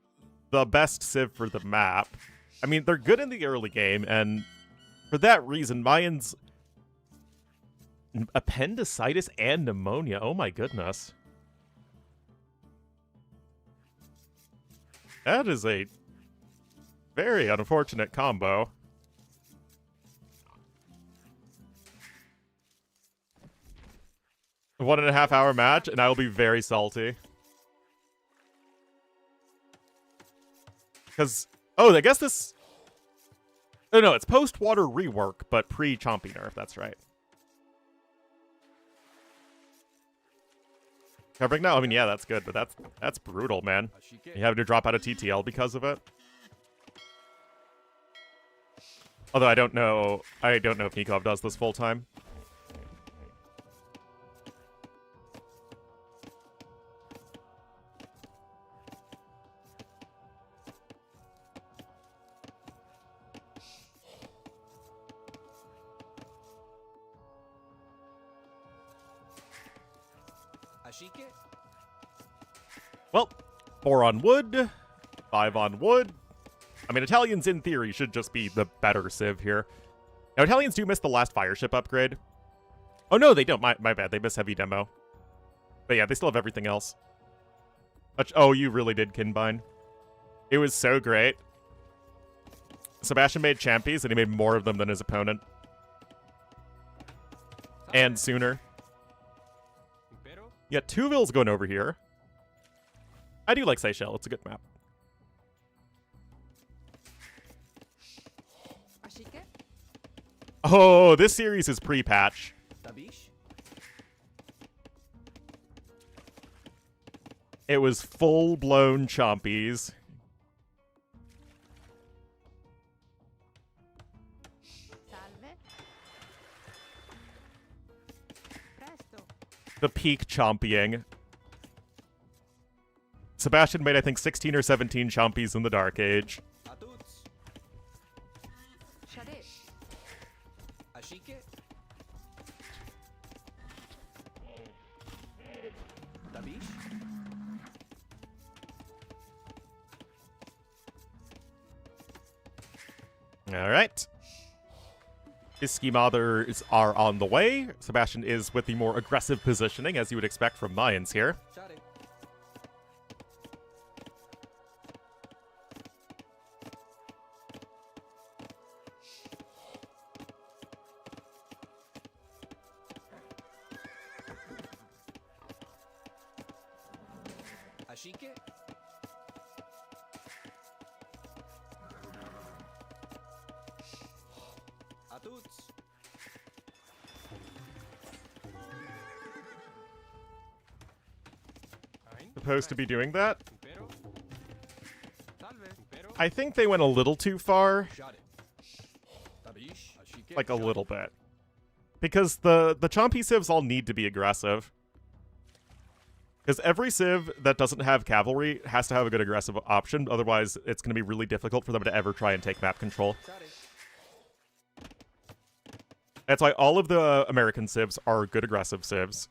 the best civ for the map. I mean, they're good in the early game, and for that reason, Mayans... Appendicitis and pneumonia. Oh my goodness. That is a very unfortunate combo. A 1.5 hour match, and I will be very salty. Because, oh, I guess this... Oh, no, it's post-water rework, but pre-Chompy nerf, that's right. Covering now? I mean, yeah, that's good, but that's brutal, man. You having to drop out of TTL because of it? Although I don't know if Nikov does this full-time. Well, 4 on wood, 5 on wood. I mean, Italians in theory should just be the better civ here. Now, Italians do miss the last fireship upgrade. Oh, no, they don't. My bad. They miss heavy demo. But yeah, they still have everything else. Oh, you really did Kinbine. It was so great. Sebastian made champies, and he made more of them than his opponent. And sooner. Yeah, Tuville's going over here. I do like Seychelles. It's a good map. Oh, this series is pre-patch. It was full-blown chompies. The peak chompying. Sebastian made, I think, 16 or 17 chompies in the Dark Age. Alright. Iski Mothers are on the way. Sebastian is with the more aggressive positioning, as you would expect from Mayans here. Supposed to be doing that? I think they went a little too far. Like a little bit. Because the chompy civs all need to be aggressive. Because every civ that doesn't have cavalry has to have a good aggressive option, otherwise it's going to be really difficult for them to ever try and take map control. That's why all of the American civs are good aggressive civs.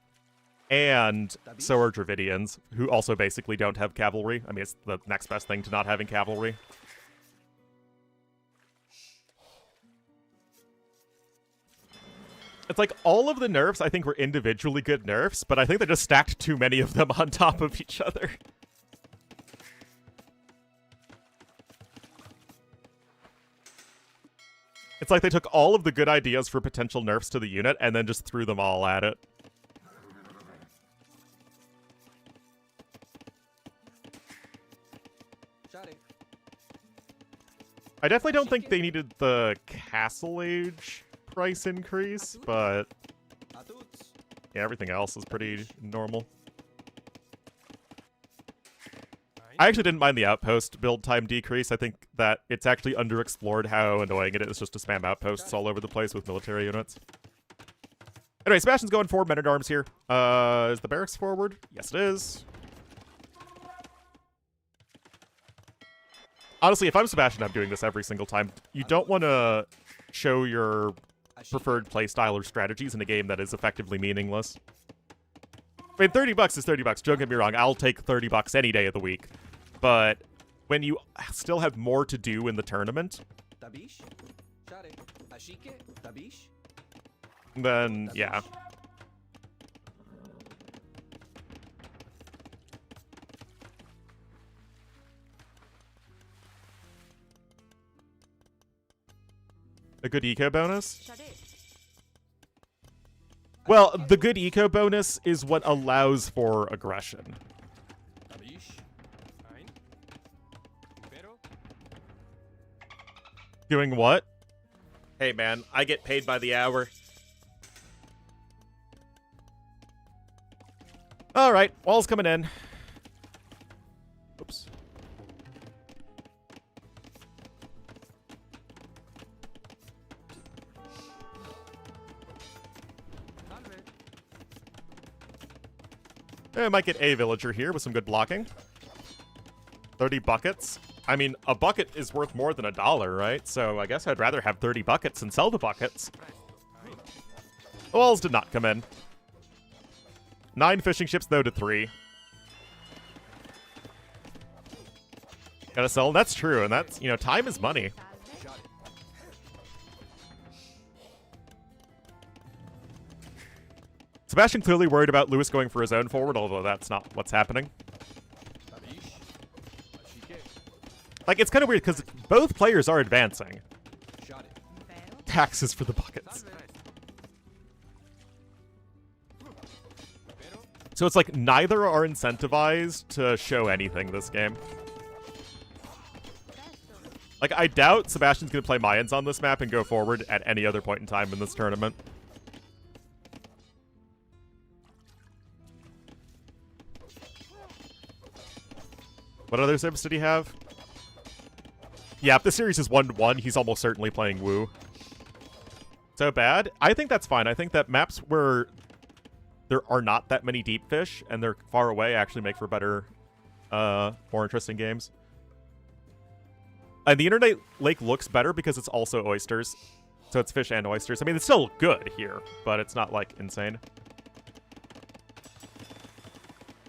And so are Dravidians, who also basically don't have cavalry. I mean, it's the next best thing to not having cavalry. It's like all of the nerfs, I think, were individually good nerfs, but I think they just stacked too many of them on top of each other. It's like they took all of the good ideas for potential nerfs to the unit and then just threw them all at it. I definitely don't think they needed the Castle Age price increase, but yeah, everything else is pretty normal. I actually didn't mind the outpost build time decrease. I think that it's actually underexplored how annoying it is just to spam outposts all over the place with military units. Anyway, Sebastian's going forward, men-at-arms here. Is the barracks forward? Yes, it is. Honestly, if I'm Sebastian, I'm doing this every single time. You don't want to show your preferred playstyle or strategies in a game that is effectively meaningless. I mean, $30 is $30. Don't get me wrong. I'll take $30 any day of the week. But when you still have more to do in the tournament, then yeah. A good eco bonus? Well, the good eco bonus is what allows for aggression. Doing what? Hey man, I get paid by the hour. Alright, wall's coming in. Oops. I might get a villager here with some good blocking. 30 buckets. I mean, a bucket is worth more than $1, right? So I guess I'd rather have 30 buckets and sell the buckets. The walls did not come in. 9 fishing ships, though, to 3. Gotta sell. That's true, and that's, you know, time is money. Sebastian clearly worried about Lewis going for his own forward, although that's not what's happening. Like, it's kind of weird, because both players are advancing. Taxes for the buckets. So it's like neither are incentivized to show anything this game. Like, I doubt Sebastian's going to play Mayans on this map and go forward at any other point in time in this tournament. What other Sims did he have? Yeah, if the series is 1-1, he's almost certainly playing Wu. So bad? I think that's fine. I think that maps where there are not that many deep fish and they're far away actually make for better, more interesting games. And the Internet Lake looks better because it's also oysters. So it's fish and oysters. I mean, it's still good here, but it's not, like, insane.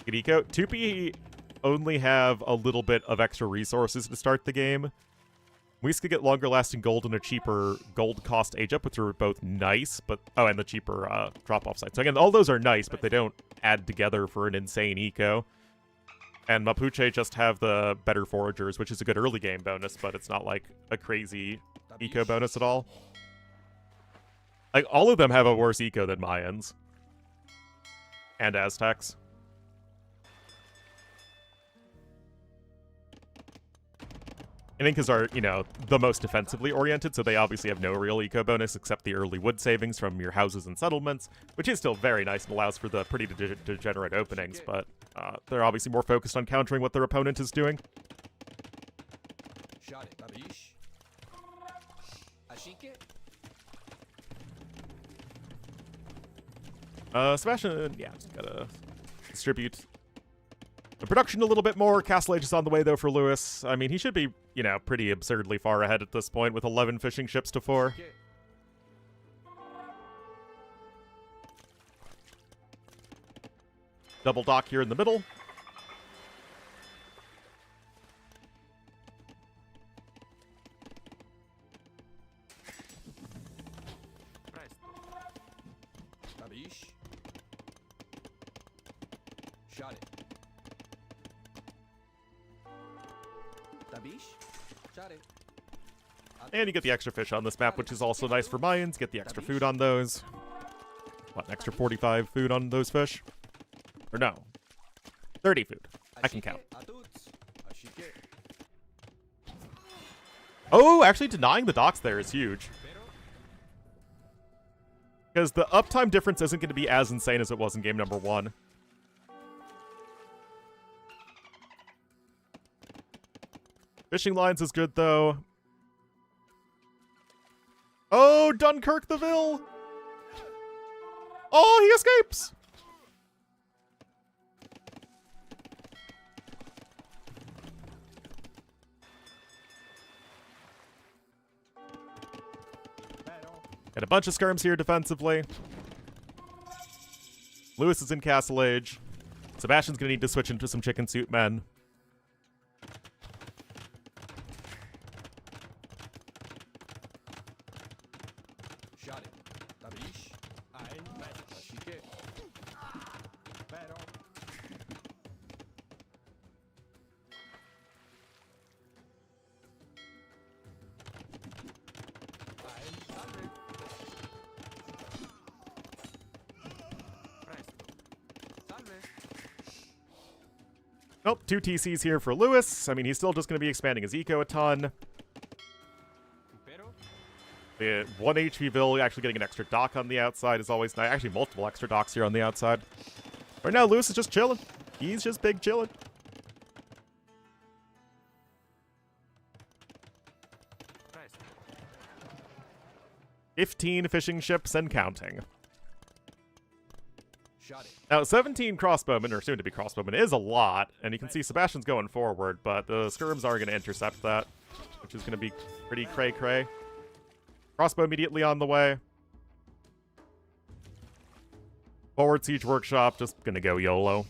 Good eco. Tupi only have a little bit of extra resources to start the game. We could get longer lasting gold and a cheaper gold cost age up, which are both nice, but oh, and the cheaper drop off site. So again, all those are nice, but they don't add together for an insane eco. And Mapuche just have the better foragers, which is a good early game bonus, but it's not like a crazy eco bonus at all. Like, all of them have a worse eco than Mayans. And Aztecs. I think Incas are, you know, the most defensively oriented, so they obviously have no real eco bonus except the early wood savings from your houses and settlements, which is still very nice and allows for the pretty degenerate openings, but they're obviously more focused on countering what their opponent is doing. Sebastian, yeah, just gotta distribute the production a little bit more. Castle Age is on the way, though, for Lewis. I mean, he should be, you know, pretty absurdly far ahead at this point with 11 fishing ships to 4. Double dock here in the middle. And you get the extra fish on this map, which is also nice for Mayans. Get the extra food on those. What, an extra 45 food on those fish? Or no. 30 food. I can count. Oh, actually denying the docks there is huge. Because the uptime difference isn't going to be as insane as it was in game number 1. Fishing lines is good, though. Oh, Dunkirk the Ville! Oh, he escapes! Got a bunch of skirms here defensively. Lewis is in Castle Age. Sebastian's gonna need to switch into some chicken suit men. Nope, 2 TCs here for Lewis. I mean, he's still just going to be expanding his eco a ton. The 1 HP Ville actually getting an extra dock on the outside is always nice. Actually, multiple extra docks here on the outside. Right now, Lewis is just chilling. He's just big chilling. Nice. 15 fishing ships and counting. Now, 17 crossbowmen, or soon-to-be crossbowmen, is a lot, and you can see Sebastian's going forward, but the skirms are going to intercept that, which is going to be pretty cray-cray. Crossbow immediately on the way. Forward Siege Workshop, just gonna go YOLO.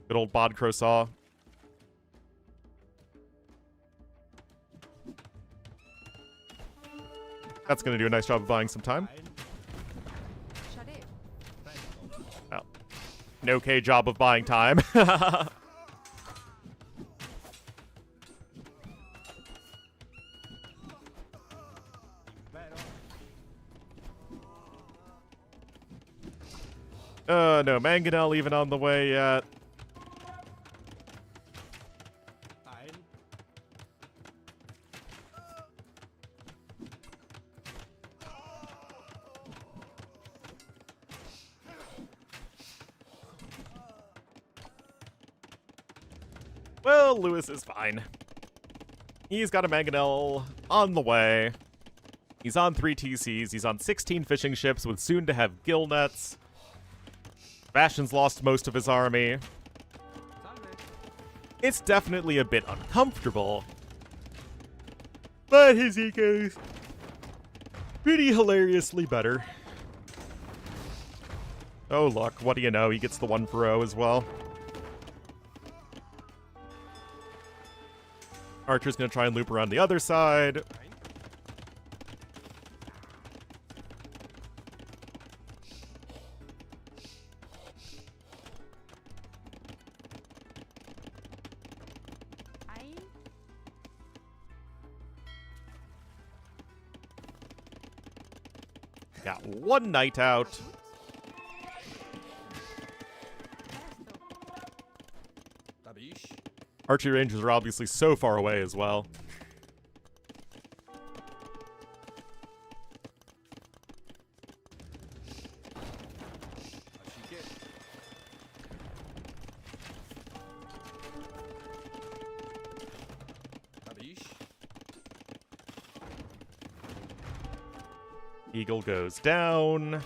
Good old Bod Crosaw. That's gonna do a nice job of buying some time. Well, an okay job of buying time. No Mangonel even on the way yet. Well, Lewis is fine. He's got a Mangonel on the way. He's on 3 TCs. He's on 16 fishing ships with soon to have gill nets. Sebastian's lost most of his army. It's definitely a bit uncomfortable. But his eco's pretty hilariously better. Oh look, what do you know? He gets the 1 for 0 as well. Archer's gonna try and loop around the other side. Got 1 knight out. Archery ranges are obviously so far away as well. Eagle goes down.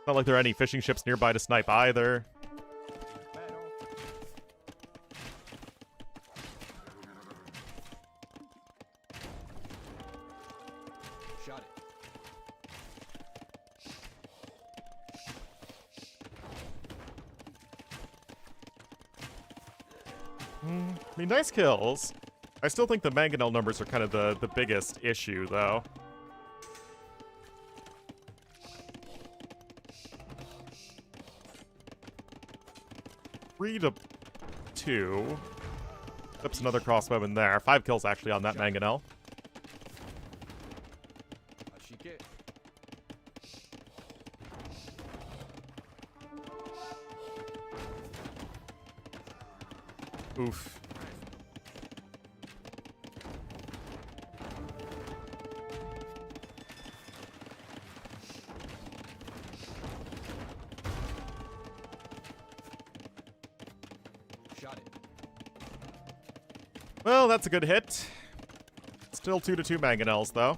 Not like there are any fishing ships nearby to snipe either. Shot I mean, nice kills. I still think the Mangonel numbers are kind of the biggest issue, though. Three to 2. Flips another crossbowman there. 5 kills actually on that Mangonel. Oof. Shot it. Well, that's a good hit. Still 2 to 2 Mangonels, though.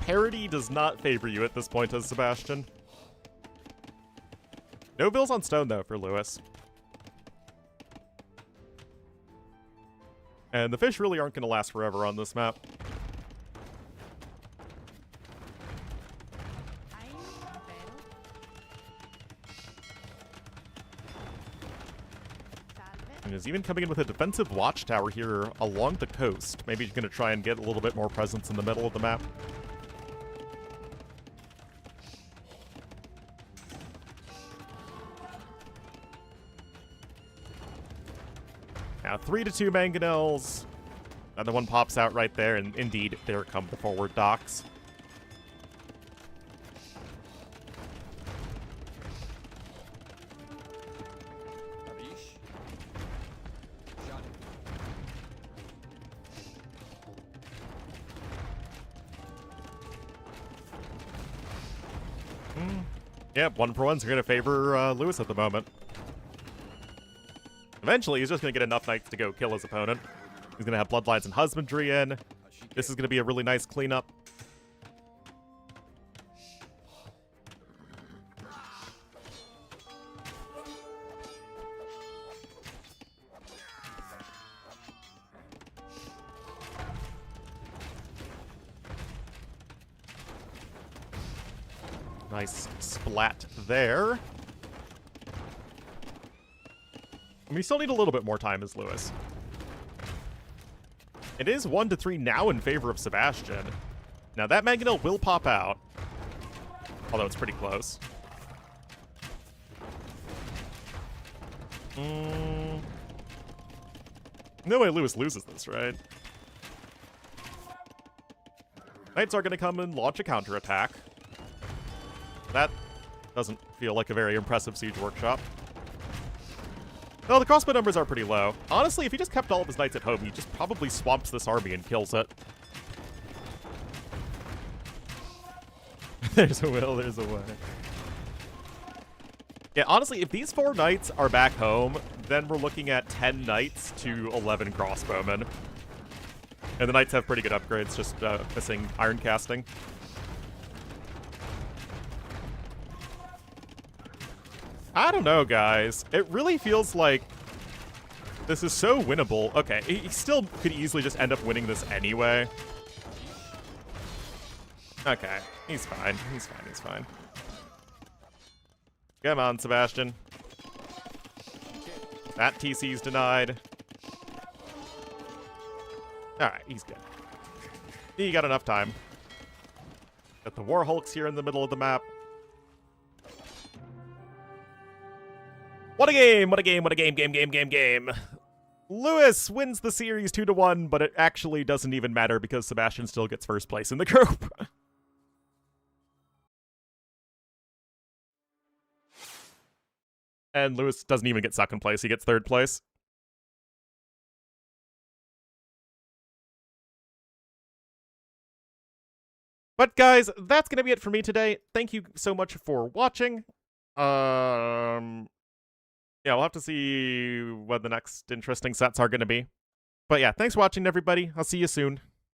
Parity does not favor you at this point as Sebastian. No bills on stone, though, for Lewis. And the fish really aren't going to last forever on this map. And is even coming in with a defensive watchtower here along the coast. Maybe he's going to try and get a little bit more presence in the middle of the map. Now 3 to 2 Mangonels. Another one pops out right there, and indeed, there come the forward docks. Yep, 1 for 1s are going to favor Lewis at the moment. Eventually, he's just going to get enough knights to go kill his opponent. He's going to have Bloodlines and Husbandry in. This is going to be a really nice cleanup. Nice splat there. I mean, we still need a little bit more time as Lewis. It is 1-3 now in favor of Sebastian. Now that Mangonel will pop out. Although it's pretty close. No way Lewis loses this, right? Knights are going to come and launch a counterattack. That doesn't feel like a very impressive siege workshop. No, the crossbow numbers are pretty low. Honestly, if he just kept all of his knights at home, he just probably swamps this army and kills it. There's a will, there's a way. Yeah, honestly, if these 4 knights are back home, then we're looking at 10 knights to 11 crossbowmen. And the knights have pretty good upgrades, just missing iron casting. I don't know, guys. It really feels like this is so winnable. Okay, he still could easily just end up winning this anyway. Okay, he's fine. He's fine. He's fine. Come on, Sebastian. That TC's denied. Alright, he's good. He got enough time. Got the War Hulks here in the middle of the map. What a game! What a game! What a game! Lewis wins the series 2-1, but it actually doesn't even matter because Sebastian still gets first place in the group. And Lewis doesn't even get second place, he gets third place. But guys, that's going to be it for me today. Thank you so much for watching. Yeah, we'll have to see what the next interesting sets are going to be. But yeah, thanks for watching, everybody. I'll see you soon.